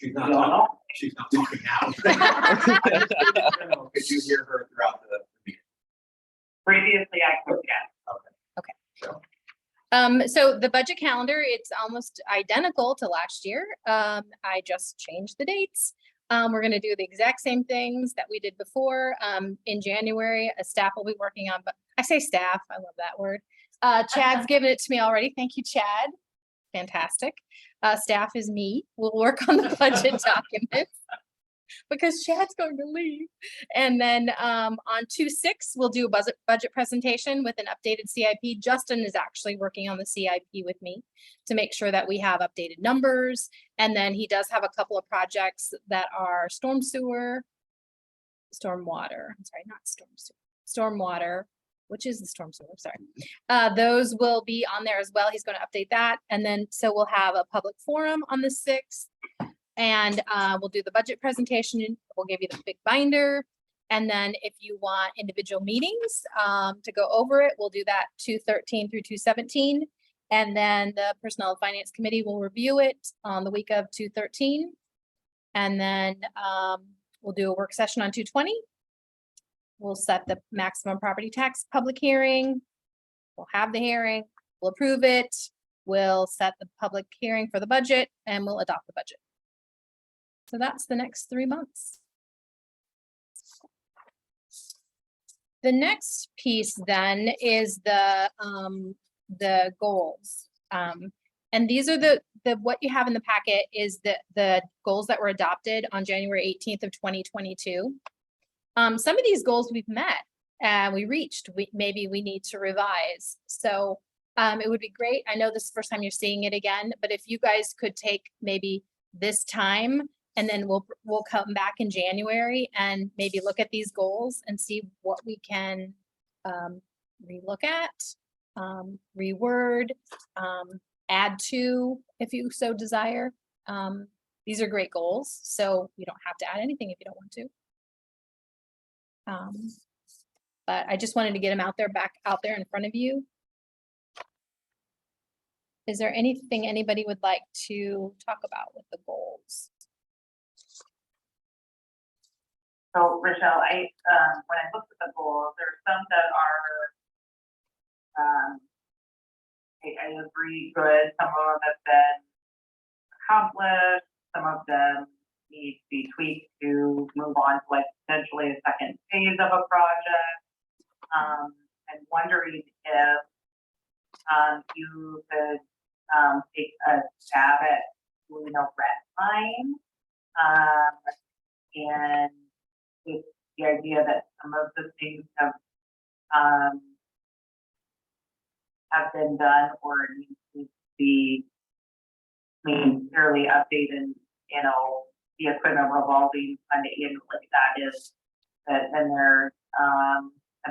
She's not, no, she's not talking now. Could you hear her throughout the meeting? previously I could, yes. So the budget calendar, it's almost identical to last year. I just changed the dates. We're gonna do the exact same things that we did before. In January, a staff will be working on, but I say staff, I love that word. Chad's given it to me already. Thank you, Chad. Fantastic. Staff is me. We'll work on the budget documents because Chad's going to leave. And then on 2/6, we'll do a budget presentation with an updated CIP. Justin is actually working on the CIP with me to make sure that we have updated numbers. And then he does have a couple of projects that are stormwater. I'm sorry, not stormwater, which is the storm sewer, sorry. Those will be on there as well. He's going to update that. And then, so we'll have a public forum on the 6th. And we'll do the budget presentation. We'll give you the big binder. And then if you want individual meetings to go over it, we'll do that 2/13 through 2/17. And then the Personnel and Finance Committee will review it on the week of 2/13. And then we'll do a work session on 2/20. We'll set the maximum property tax public hearing. We'll have the hearing, we'll approve it. We'll set the public hearing for the budget and we'll adopt the budget. So that's the next 3 months. The next piece then is the goals. And these are the what you have in the packet is the goals that were adopted on January 18th of 2022. Some of these goals we've met and we reached, maybe we need to revise. So it would be great. I know this is the first time you're seeing it again, but if you guys could take maybe this time and then we'll come back in January and maybe look at these goals and see what we can relook at, reword, add to if you so desire. These are great goals, so you don't have to add anything if you don't want to. But I just wanted to get them out there, back out there in front of you. Is there anything anybody would like to talk about with the goals? So Rochelle, when I looked at the goals, there are some that are, I agree, good. Some of them have been accomplished. Some of them need to be tweaked to move on to like potentially a second phase of a project. I'm wondering if you could take a stab at doing a red line and with the idea that some of the things have been done or need to be fairly updated, you know, the equipment revolving fund annually, that is, that then there, I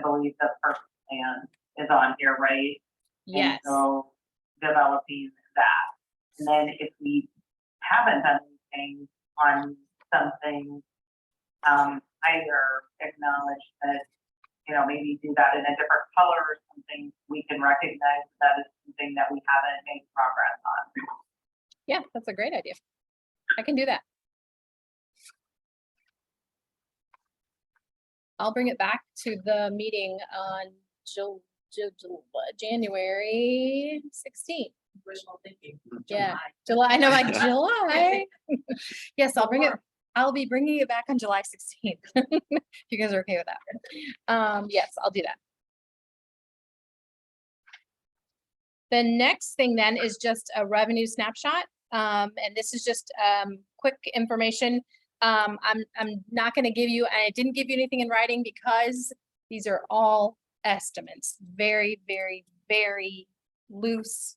believe the first plan is on here, right? Yes. And so developing that. And then if we haven't done anything on something, either acknowledge that, you know, maybe do that in a different color or something, we can recognize that is something that we haven't made progress on. Yeah, that's a great idea. I can do that. I'll bring it back to the meeting on January 16th. Wishful thinking. Yeah. July. July, I know, like July. Yes, I'll be bringing it back on July 16th. If you guys are okay with that. Yes, I'll do that. The next thing then is just a revenue snapshot. And this is just quick information. I'm not going to give you, I didn't give you anything in writing because these are all estimates. Very, very, very loose.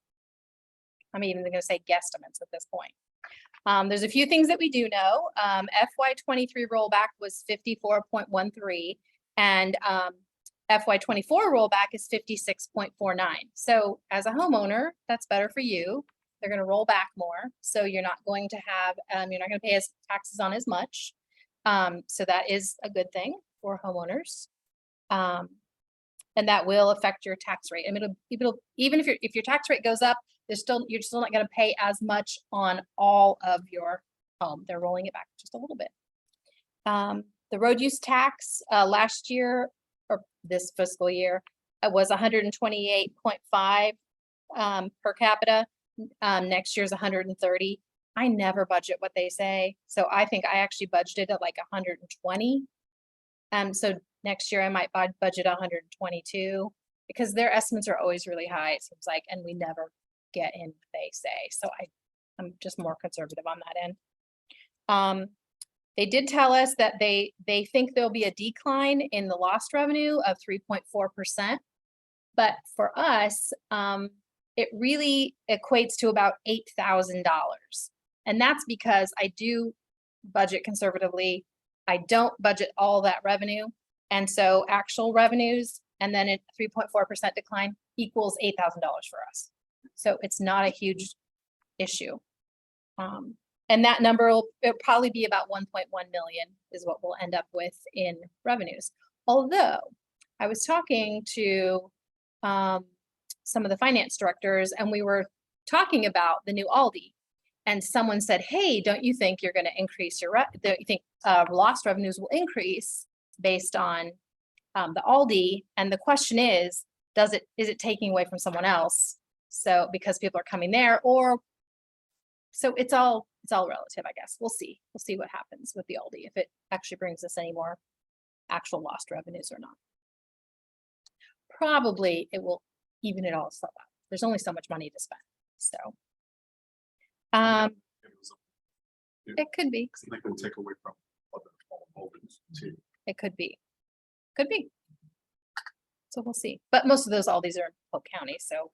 I'm even going to say guesstimates at this point. There's a few things that we do know. FY23 rollback was 54.13 and FY24 rollback is 56.49. So as a homeowner, that's better for you. They're going to roll back more. So you're not going to have, you're not going to pay as taxes on as much. So that is a good thing for homeowners. And that will affect your tax rate. I mean, even if your tax rate goes up, you're still not going to pay as much on all of your home. They're rolling it back just a little bit. The road use tax last year or this fiscal year was 128.5 per capita. Next year's 130. I never budget what they say, so I think I actually budgeted at like 120. So next year I might budget 122 because their estimates are always really high. It seems like, and we never get in what they say. So I'm just more conservative on that end. They did tell us that they think there'll be a decline in the lost revenue of 3.4%, but for us, it really equates to about $8,000. And that's because I do budget conservatively. I don't budget all that revenue. And so actual revenues and then a 3.4% decline equals $8,000 for us. So it's not a huge issue. And that number it'll probably be about 1.1 million is what we'll end up with in revenues. Although I was talking to some of the finance directors and we were talking about the new Aldi and someone said, hey, don't you think you're going to increase your, don't you think lost revenues will increase based on the Aldi? And the question is it taking away from someone else? So because people are coming there or, so it's all relative, I guess. We'll see what happens with the Aldi, if it actually brings us any more actual lost revenues or not. Probably it will even it all stuff out. There's only so much money to spend. So it could be. They can take away from other holdings too. It could be. Could be. So we'll see. But most of those Aldis are in Polk County, so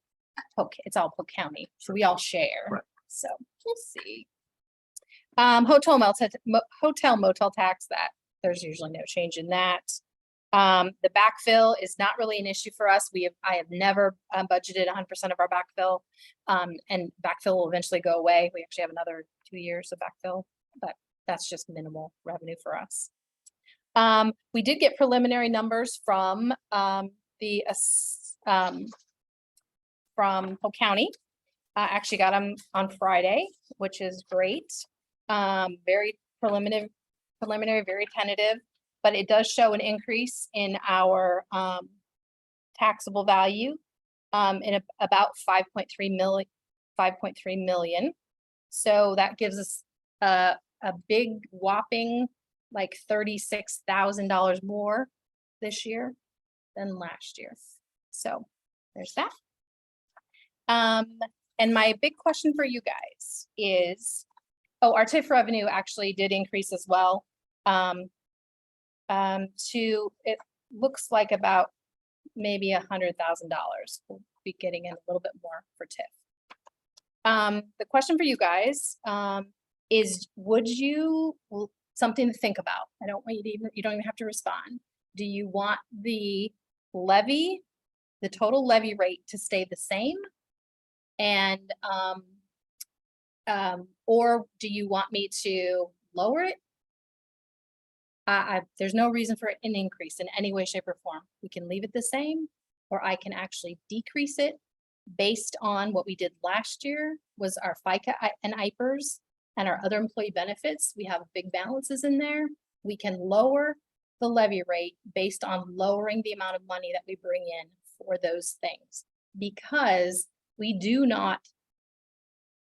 it's all Polk County. So we all share. Right. So we'll see. Hotel motel tax, that there's usually no change in that. The backfill is not really an issue for us. I have never budgeted 100% of our backfill, and backfill will eventually go away. We actually have another 2 years of backfill, but that's just minimal revenue for us. We did get preliminary numbers from Polk County. I actually got them on Friday, which is great. Very preliminary, very tentative. But it does show an increase in our taxable value in about 5.3 million. So that gives us a big whopping like $36,000 more this year than last year. So there's that. And my big question for you guys is, our TIF revenue actually did increase as well. It looks like about maybe $100,000. We'll be getting in a little bit more for TIF. The question for you guys is, something to think about. I don't want you don't even have to respond. Do you want the levy, the total levy rate to stay the same? And, or do you want me to lower it? There's no reason for an increase in any way, shape, or form. We can leave it the same, or I can actually decrease it based on what we did last year was our FICA and IPERS and our other employee benefits. We have big balances in there. We can lower the levy rate based on lowering the amount of money that we bring in for those things. Because we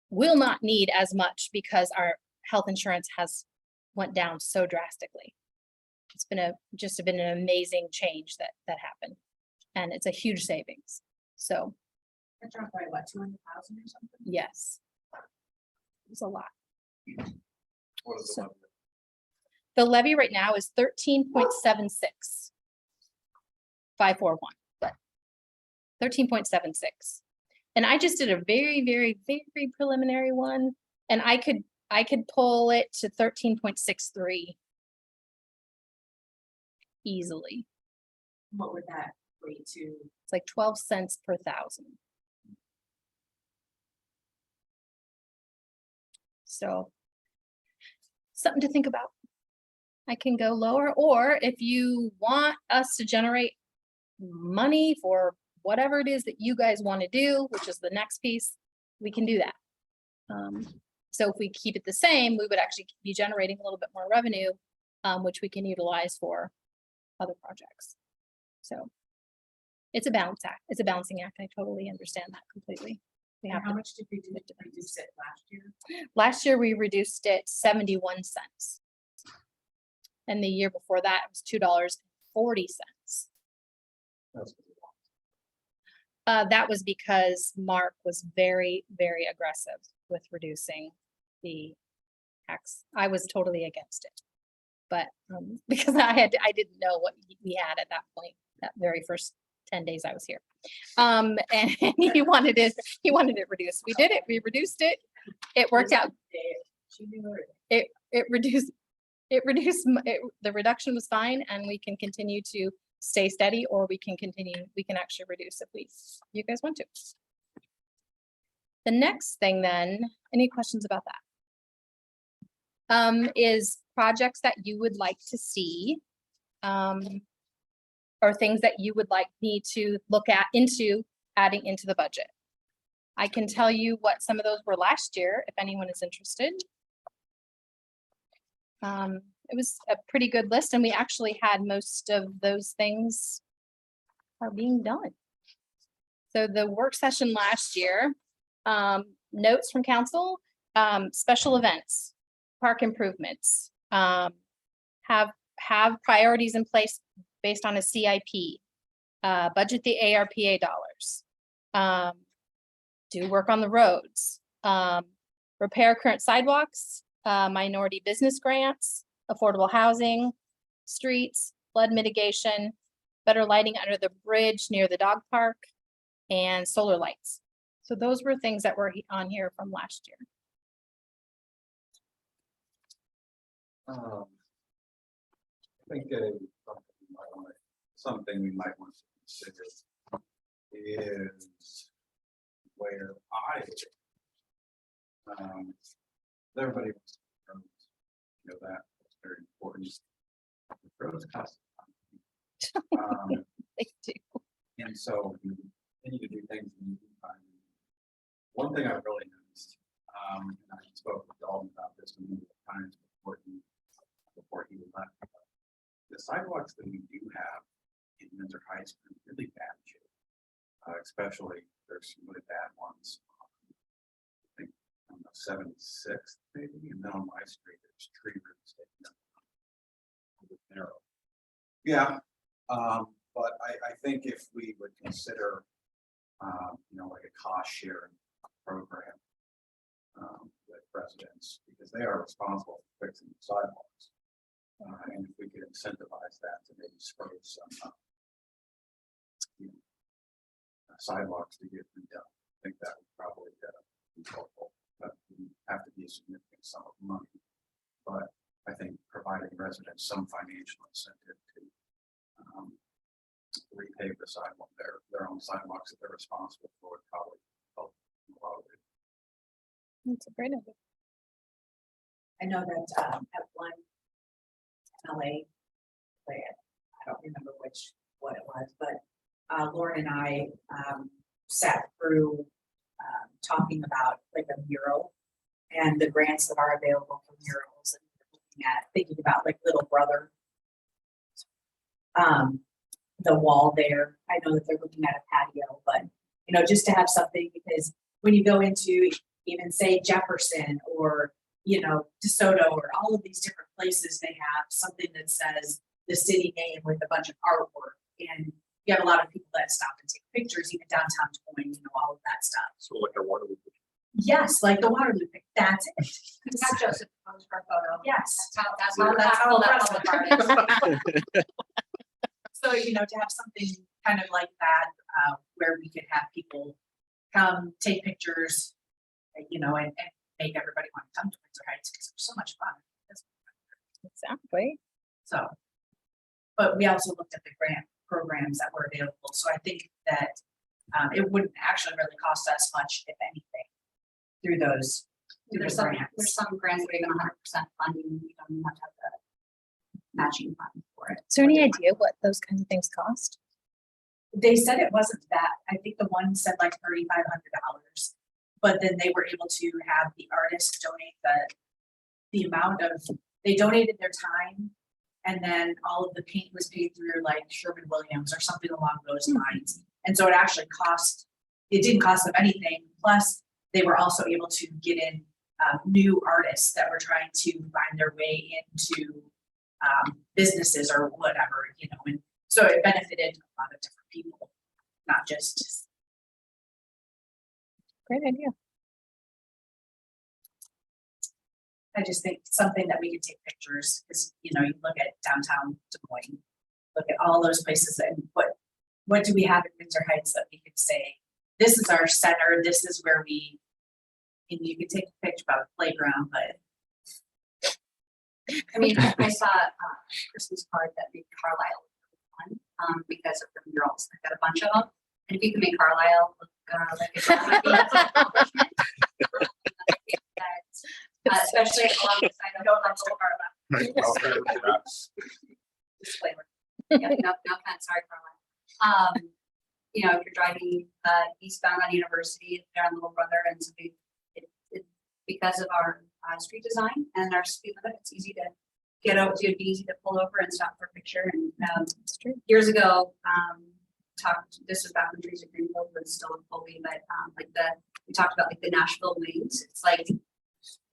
will not need as much because our health insurance has went down so drastically. It's been just been an amazing change that happened. And it's a huge savings. So That dropped by what, 200,000 or something? yes, it's a lot. What is So- the number? The levy right now is 13.76. 541, but 13.76. And I just did a very, very, very preliminary one, and I could pull it to 13.63 easily. What would that equate to? It's like 12 cents per thousand. So something to think about. I can go lower, or if you want us to generate money for whatever it is that you guys want to do, which is the next piece, we can do that. So if we keep it the same, we would actually be generating a little bit more revenue, which we can utilize for other projects. So it's a balance act. It's a balancing act. I totally understand that completely. We have How to, much did we reduce it last year? last year we reduced it 71 cents. And the year before that it was $2.40. That's- That was because Mark was very, very aggressive with reducing the tax. I was totally against it. But because I didn't know what we had at that point, that very first 10 days I was here. And he wanted it reduced. We did it, we reduced it. It worked out. She knew it. It reduced, the reduction was fine, and we can continue to stay steady, or we can actually reduce if you guys want to. The next thing then, any questions about that? Is projects that you would like to see, or things that you would like me to look at adding into the budget. I can tell you what some of those were last year, if anyone is interested. It was a pretty good list, and we actually had most of those things are being done. So the work session last year, notes from council, special events, park improvements, have priorities in place based on a CIP, budget the ARPA dollars, do work on the roads, repair current sidewalks, minority business grants, affordable housing, streets, flood mitigation, better lighting under the bridge near the dog park, and solar lights. So those were things that were on here from last year. I think something we might want to consider is where everybody wants to that's very important. Roads cost money. They do. And so we continue to do things. One thing I've really noticed, and I spoke with Dalton about this many times before he left. The sidewalks that we do have in Windsor Heights are in really bad shape. Especially there's some really bad ones. I think on the 76th maybe, and then on my street there's tree roots taking up. Narrow. Yeah, but I think if we would consider, like a cost sharing program with residents, because they are responsible for fixing the sidewalks. And if we could incentivize that to maybe spur some sidewalks to get redone, I think that would probably be helpful. But we have to be a significant sum of money. But I think providing residents some financial incentive to repave the sidewalk, their own sidewalks that they're responsible for, would probably help a lot of it. That's a great idea. I know that at one LA, I don't remember what it was, but Lauren and I sat through talking about like a mural and the grants that are available for murals, and looking at thinking about like Little Brother the wall there. I know that they're looking at a patio, but, you know, just to have something, because when you go into even say Jefferson or, you know, DeSoto or all of these different places, they have something that says the city name with a bunch of artwork. And you have a lot of people that stop and take pictures, even downtown Des Moines, you know, all of that stuff. So like a water. Yes, like the Waterloo pic, that's it. Have Joseph pose for a photo. Yes. That's how that public art is. So, you know, to have something kind of like that, where we could have people come, take pictures, you know, and make everybody want to come to Windsor Heights because it's so much fun. Exactly. So, but we also looked at the grant programs that were available. So I think that it wouldn't actually really cost us much, if anything, through those. through There's the some, grants. there's some grants that are even 100% funding, you don't even have to have the matching fund for it. Is there any idea what those kinds of things cost? They said it wasn't that. I think the one said like $3,500, but then they were able to have the artist donate the amount of, they donated their time, and then all of the paint was paid through like Sherwin-Williams or something along those lines. And so it actually it didn't cost them anything. Plus, they were also able to get in new artists that were trying to find their way into businesses or whatever, you know, and so it benefited a lot of different people, not just. Great idea. I just think something that we could take pictures is, you know, you look at downtown Des Moines, look at all those places and what do we have in Windsor Heights that we could say, this is our center, this is where and you could take a picture about a playground, but. I mean, I saw a Christmas card that made Carlisle one, because of the murals. I got a bunch of them. And if you can make Carlisle look like a drama, that's an accomplishment. I think that, especially alongside of Carlisle. Disclaimer. Yeah, no offense, sorry, Carlisle. You know, if you're driving eastbound on University, they're on Little Brother, and so because of our street design and our speed limit, it's easy to get over. It'd be easy to pull over and stop for a picture. And years ago, this was back when Teresa Greenfield was still in Foley, but we talked about like the Nashville wings. It's like,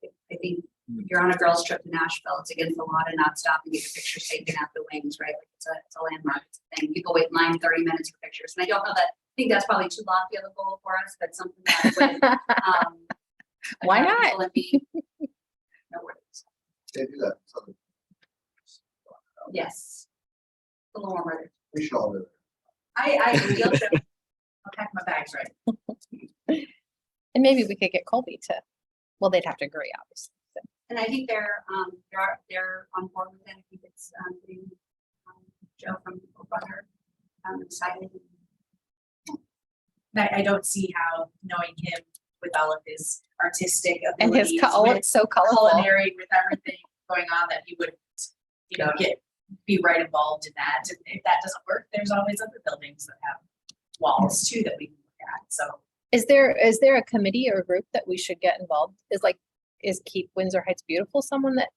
I think if you're on a girls trip to Nashville, it's against the law to not stop and get your picture taken at the wings, right? Like it's a landmark, it's a thing. People wait in line 30 minutes for pictures. And I don't know that, I think that's probably too lofty of a goal for us, but something that would, Why not? attract people and be noteworthy. They do that. So Yes. A little warmer. we should all do it. I feel so. I'll pack my bags right. And maybe we could get Colby to, well, they'd have to agree, obviously. So. And I think they're on board with it. I think it's getting Joe from Butter excited. I don't see how, knowing him with all of his artistic And his abilities, color, with it's so colorful. culinary, with everything going on, that he wouldn't, you know, be right involved in that. And if that doesn't work, there's always other buildings that have walls too that we can look at. So Is there a committee or a group that we should get involved? Is Keep Windsor Heights Beautiful someone that?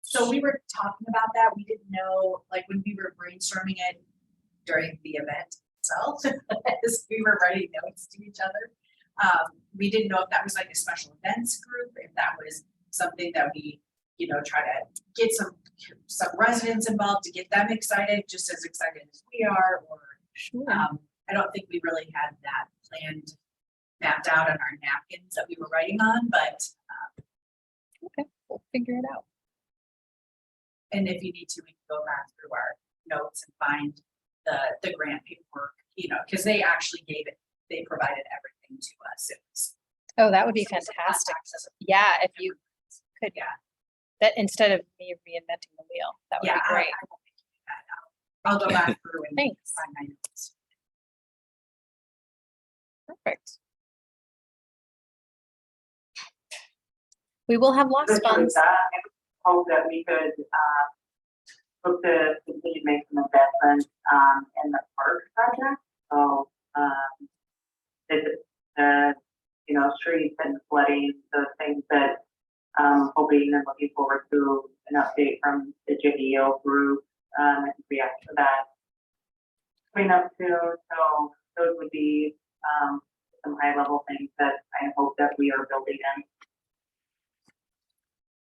So we were talking about that. We didn't know, like when we were brainstorming it during the event itself, as we were writing notes to each other. We didn't know if that was like a special events group, if that was something that we, you know, try to get some residents involved to get them excited, just as excited as we are, or Sure. I don't think we really had that planned, mapped out on our napkins that we were writing on, but Okay, we'll figure it out. and if you need to, we can go back through our notes and find the grant paperwork, you know, because they actually they provided everything to us. It was, Oh, that would be Some fantastic. contacts. Yeah, if you could, Yeah. that instead of me reinventing the wheel, that would yeah, be I great. won't make you do that. I'll go back through and Thanks. find my notes. Perfect. We will have lost funds. I hope that we could, look to continue to make some investments, in the park project. So, you know, streets and flooding, those things that, hoping and looking forward to an update from the JDO group, and react to that. Clean up too, so those would be, some high level things that I hope that we are building in.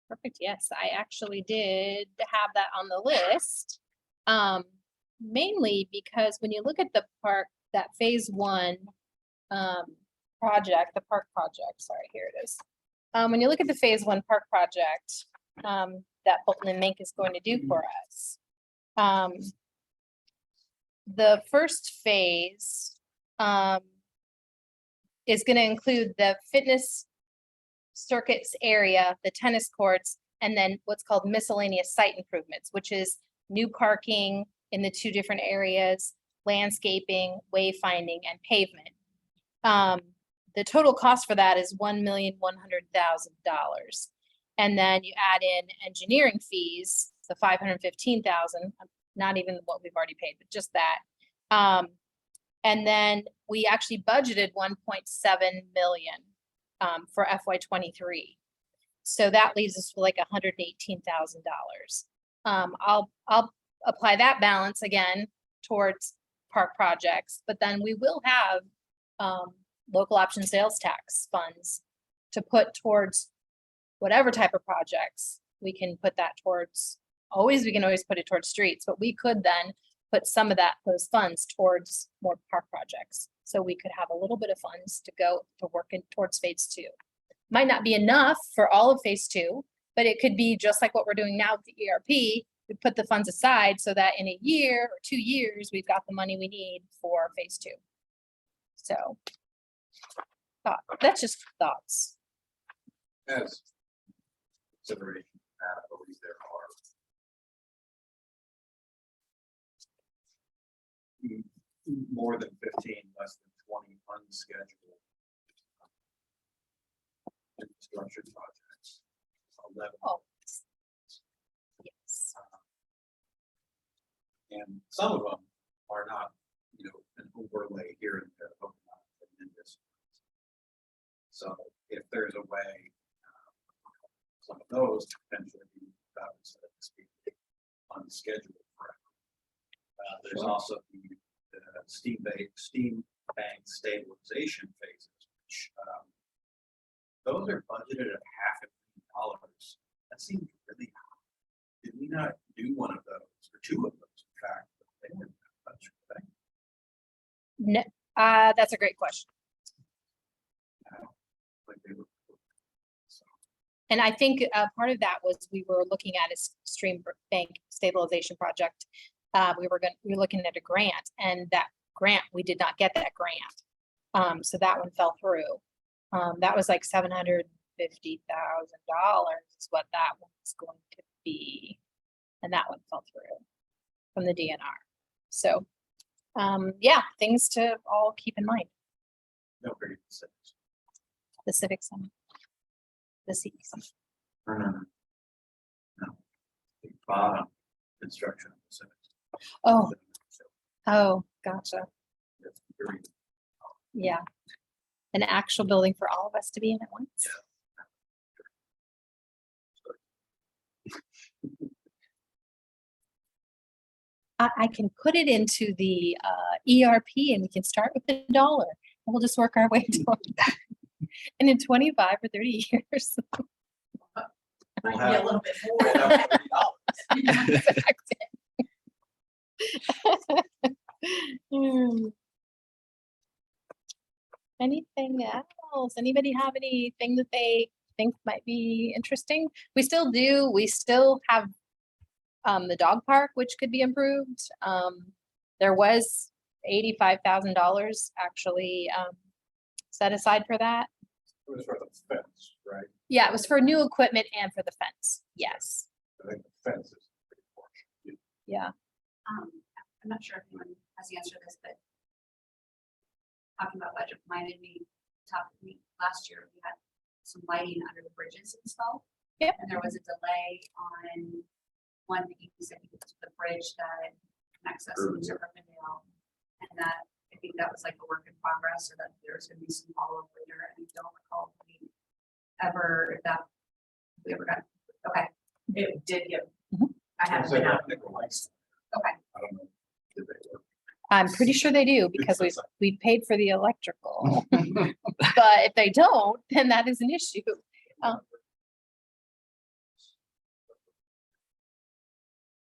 Perfect. Yes, I actually did have that on the list. Mainly because when you look at the park, that phase one project, the park project, sorry, here it is. When you look at the phase one park project that Bolton and Mink is going to do for us. The first phase is going to include the fitness circuits area, the tennis courts, and then what's called miscellaneous site improvements, which is new parking in the two different areas, landscaping, wayfinding, and pavement. The total cost for that is $1,100,000. And then you add in engineering fees, the $515,000, not even what we've already paid, but just that. And then we actually budgeted 1.7 million for FY23. So that leaves us with like $118,000. I'll apply that balance again towards park projects, but then we will have local option sales tax funds to put towards whatever type of projects. We can put that towards, we can always put it towards streets, but we could then put some of those funds towards more park projects. So we could have a little bit of funds to go to work in towards phase two. Might not be enough for all of phase two, but it could be just like what we're doing now with the ERP. We put the funds aside so that in a year or 2 years, we've got the money we need for phase two. So that's just thoughts. As consideration, I believe there are more than 15, less than 20 unscheduled infrastructure projects. 11. Oh, yes. And some of them are not, an overlay here and there. But not in this. So if there's a way, some of those potentially be unscheduled forever. There's also the steam bank stabilization phases, which those are budgeted at $500,000. That seems really high. Did we not do one of those or two of those? In fact, they weren't that much, were they? No, that's a great question. Like they were. So, And I think part of that was we were looking at a stream bank stabilization project. We were looking at a grant, and that grant, we did not get that grant. So that one fell through. That was like $750,000 is what that one was going to be. And that one fell through from the DNR. So yeah, things to all keep in mind. no very specific. The Civic Center. The CE Center. No. The bottom construction. Oh, gotcha. That's very Yeah. An actual building for all of us to be in at once. I can put it into the ERP and we can start with $1 and we'll just work our way toward that. And in 25 or 30 years. Might be a little bit more. Anything else? Anybody have anything that they think might be interesting? We still do. We still have the dog park, which could be improved. There was $85,000 actually set aside for that. It was for the fence, right? Yeah, it was for new equipment and for the fence. Yes. I think the fence is pretty important. Yeah. I'm not sure if anyone has the answer to this, but talking about budget reminded me, last year, we had some lighting under the bridges installed. Yep. And there was a delay on one that you said was the bridge that connects us into Urbandale. And that, I think that was like a work in progress, or that there's gonna be some follow-up later, and I don't recall if we ever got, okay, It did get, Mhm. I haven't been out. okay. I don't know. Did they work? I'm pretty sure they do because we paid for the electrical. But if they don't, then that is an issue.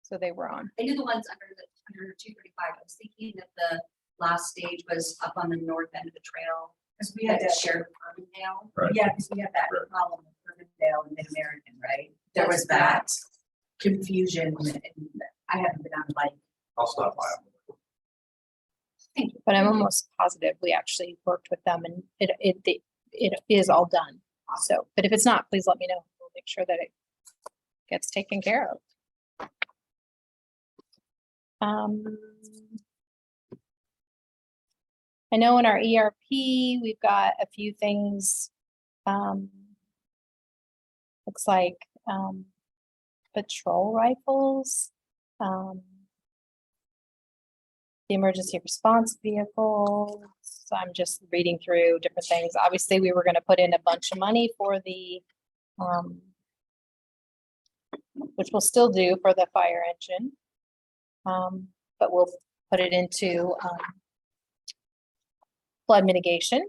So they were on. I knew the ones under 235. I was thinking that the last stage was up on the north end of the trail. Because we had That to shared with Carbondale. Right. Yeah, because we had that Right. problem with Rivendell and Mid-American, right? There was that confusion and I haven't been on the bike. I'll stop by. But I'm almost positive we actually worked with them and it is all done. So, but if it's not, please let me know. We'll make sure that it gets taken care of. I know in our ERP, we've got a few things. Looks like patrol rifles. The emergency response vehicles. I'm just reading through different things. Obviously, we were gonna put in a bunch of money for the which we'll still do for the fire engine. But we'll put it into flood mitigation.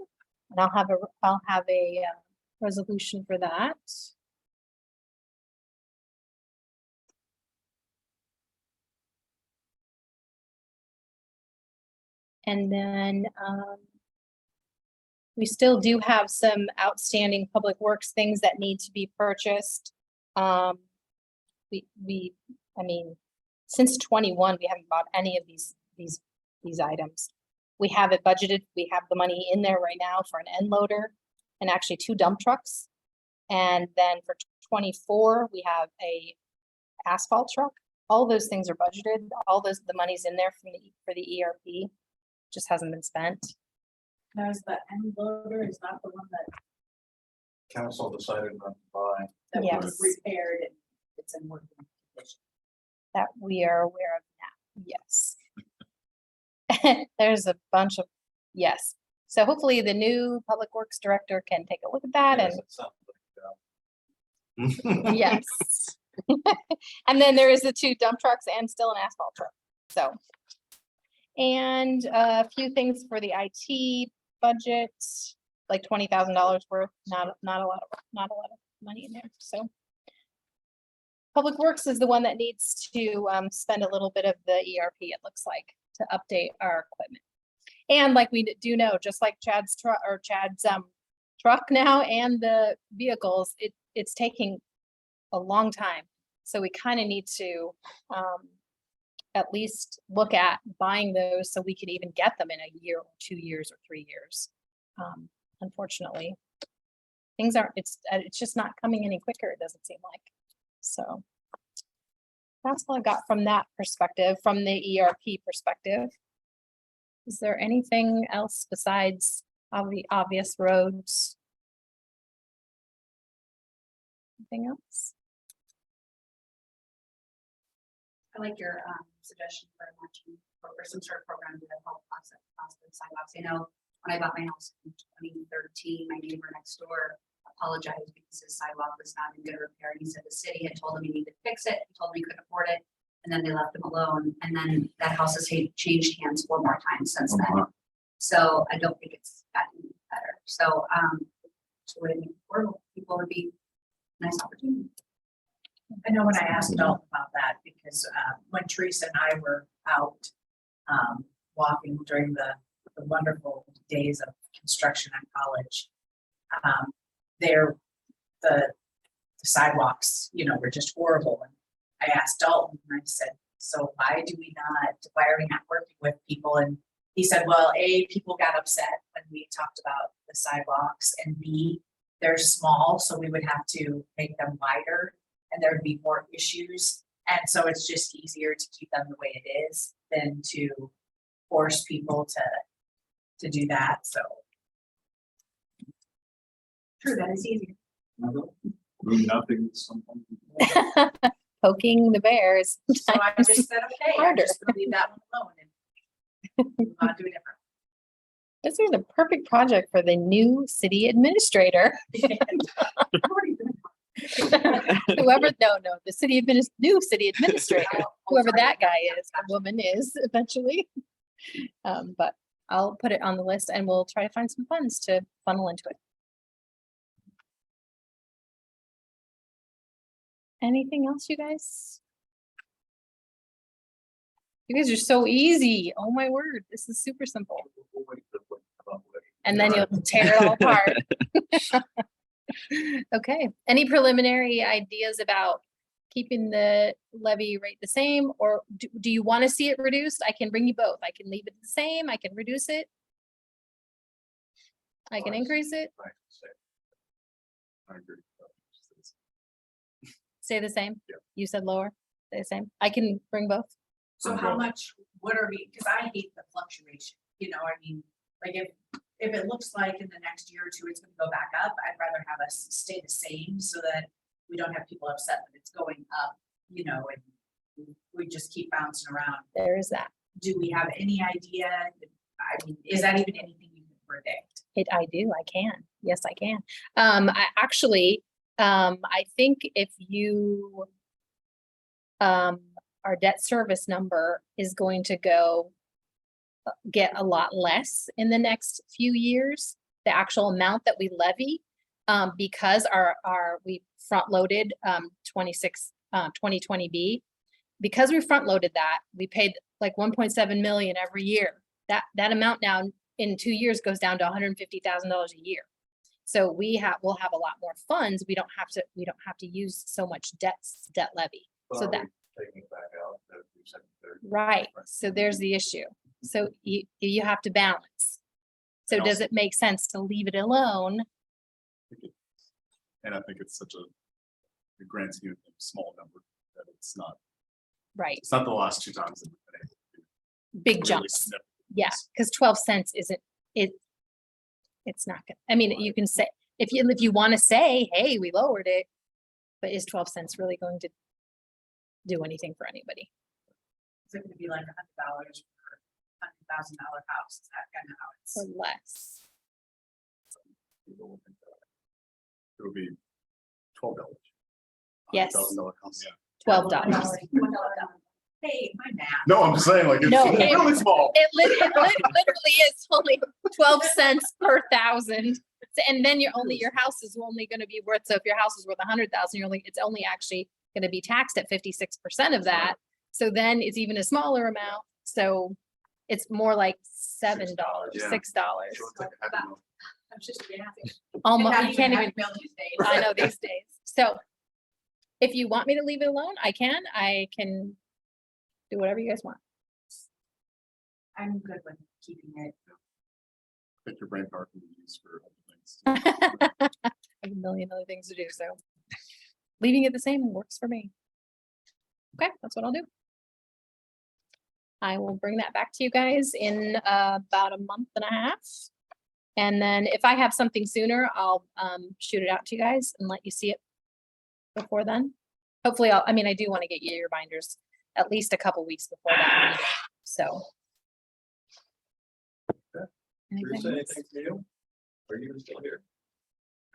And I'll have a resolution for that. And then we still do have some outstanding public works things that need to be purchased. I mean, since 21, we haven't bought any of these items. We have it budgeted. We have the money in there right now for an end loader and actually 2 dump trucks. And then for 24, we have a asphalt truck. All those things are budgeted. The money's in there for the ERP. Just hasn't been spent. Now is the end loader, is not the one Council decided not to buy. that Yes. was repaired and it's in working condition. That we are aware of now, yes. There's a bunch of, yes. So hopefully the new Public Works Director can take a look at that Yes, and, it sounds like, yes. And then there is the 2 dump trucks and still an asphalt truck, so. And a few things for the IT budget, like $20,000 worth, not a lot of money in there, so. Public Works is the one that needs to spend a little bit of the ERP, it looks like, to update our equipment. And like we do know, just like Chad's truck now and the vehicles, it's taking a long time. So we kind of need to at least look at buying those so we can even get them in a year or 2 years or 3 years. Unfortunately, things aren't, it's just not coming any quicker, it doesn't seem like. So that's all I got from that perspective, from the ERP perspective. Is there anything else besides the obvious roads? Anything else? I like your suggestion for launching or some sort of program to help offset the cost of the sidewalks. I know when I bought my house in 2013, my neighbor next door apologized because his sidewalk was not in good repair. And he said the city had told him he needed to fix it. He told him he couldn't afford it. And then they left him alone. And then that house has changed hands 4 more times since then. So I don't think it's gotten better. So would it be affordable? People would be a nice opportunity. I know when I asked Dalton about that, because when Teresa and I were out walking during the wonderful days of construction on College, the sidewalks, were just horrible. And I asked Dalton, and I said, so why are we not working with people? And he said, well, A, people got upset when we talked about the sidewalks, and B, they're small, so we would have to make them wider and there'd be more issues. And so it's just easier to keep them the way it is than to force people to do that, so. True, that is easy. Doing nothing sometimes. Poking the bears. So I just said, okay, I'm Harder. just gonna leave that one alone and move on to a different. This is the perfect project for the new city administrator. Whoever, no, the new city administrator, whoever that guy is, or woman is eventually. But I'll put it on the list and we'll try to find some funds to funnel into it. Anything else, you guys? You guys are so easy. Oh my word, this is super simple. And then you'll tear it all apart. Okay, any preliminary ideas about keeping the levy rate the same, or do you want to see it reduced? I can bring you both. I can leave it the same, I can reduce it. I can increase it, I agree. stay the same. Yeah. You said lower, stay the same. I can bring both. So how much, what are we, because I hate the fluctuation, you know, I mean, like if it looks like in the next year or two, it's gonna go back up, I'd rather have us stay the same so that we don't have people upset that it's going up, you know, and we just keep bouncing around. There is that. Do we have any idea? I mean, is that even anything you can predict? I do, I can. Yes, I can. I actually, I think if you, our debt service number is going to get a lot less in the next few years, the actual amount that we levy, because we front loaded 2020B, because we front loaded that, we paid like 1.7 million every year. That amount now in 2 years goes down to $150,000 a year. So we'll have a lot more funds. We don't have to use so much debt levy. So that, Taking it back out, that we said there. right, so there's the issue. So you have to balance. So And does it make sense to leave it alone? And I think it's such a grand scheme, of things, small number, that it's not Right, the last 2 times that we've been able to do big really jumps. significant Yeah, things. because 12 cents isn't, it's not good. I mean, you can say, if you want to say, hey, we lowered it, but is 12 cents really going to do anything for anybody? Is it gonna be like $100 for $100,000 house? Is that kind of how it's? Or less? People will think that it would be $12. Yes. $100,000 house. $12. Hey, my math. No, I'm just saying, like, it's No, really small. It literally is only 12 cents per thousand. And then your house is only gonna be worth, so if your house is worth 100,000, it's only actually gonna be taxed at 56% of that. So then it's even a smaller amount. So it's more like $7, Yeah. $6. So it's like a happy meal. I'm just happy. Almost, And you can't not even, mail these days. I know these days. So if you want me to leave it alone, I can do whatever you guys want. I'm good with keeping it. I think your brain power can be used for other things. I have a million other things to do, so leaving it the same works for me. Okay, that's what I'll do. I will bring that back to you guys in about a month and a half. And then if I have something sooner, I'll shoot it out to you guys and let you see it before then. Hopefully, I do want to get you your binders at least a couple weeks before that meeting, so. Anything else? Anything for you? Are you still here?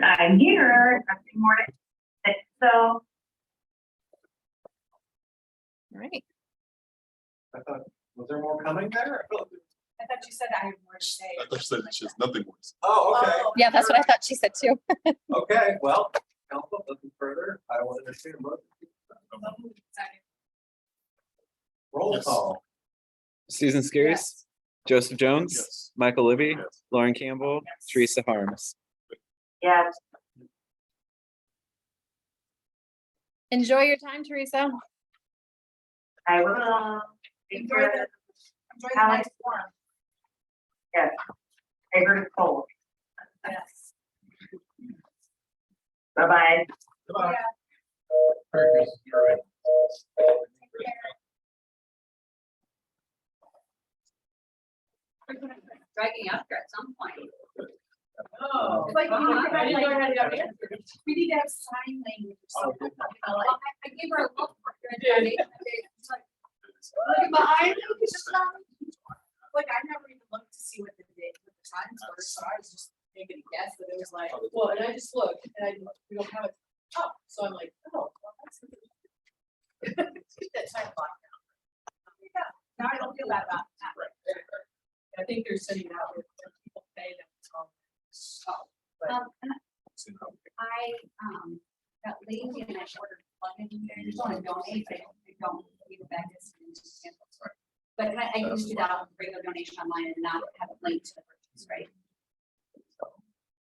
I'm here, nothing more to say, so. All right, I thought, was there more coming there? I thought you said I had more to say. I thought you said it's just nothing more. Oh, okay. Oh, yeah, that's what I thought she said too. Okay, well, council, nothing further. I will entertain a motion. Second. Roll Yes. call. Susan Skiris, Yes. Joseph Jones, Yes. Michael Libby, Yes. Lauren Campbell, Yes. Teresa Harms. Yes, Enjoy your time, Teresa. I will. Enjoy the Alex. nice warm. Yes, I heard it's cold. Yes. Bye-bye. Goodbye. Dragging after at some point. Oh. It's like, We need to have sign language or something. I gave her a look. It's like, look behind you. Like, I never even looked to see what the times were, so I was just making a guess that it was like, Well, and I just looked and we don't have it up, so I'm like, oh, well, that's. that time block now. Yeah, now I don't feel bad about that. I think they're sending out with people pay them. Got lazy and I ordered plugin. I just want to donate, but I don't need a bag. But I used to do that regular donation online and not have it linked to the purchase, right?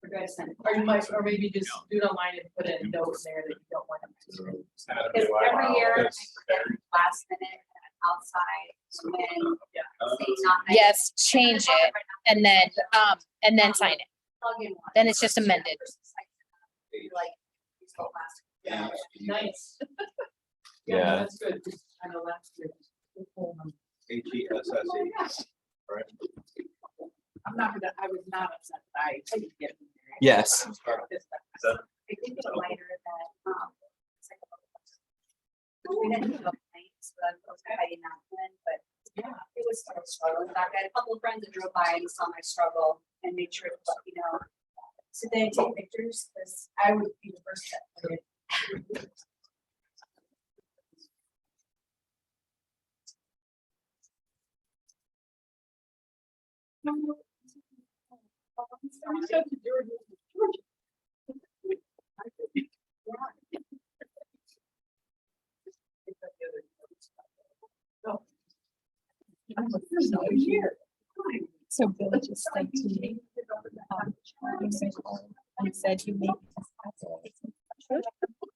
We're going to send. Or you might, or maybe just do it online and put in notes there that you don't want them to. Because every year I forget last minute outside when it's not. Yes, change it and then sign it. Plug in one. Then it's just amended. Like. use the last- Yeah, nice. Yeah. That's good. I know last year. HESSE. Right. I'm not gonna, I was not upset that I didn't get. it. Yes. I think it's lighter than, it's like a- we didn't have complaints, but I was hiding that one, but yeah, it was sort of struggling. I had a couple of friends that drove by and saw my struggle and made sure to let me know. So they take pictures, because I would be the first to put it. So Bill just said to me, he said you make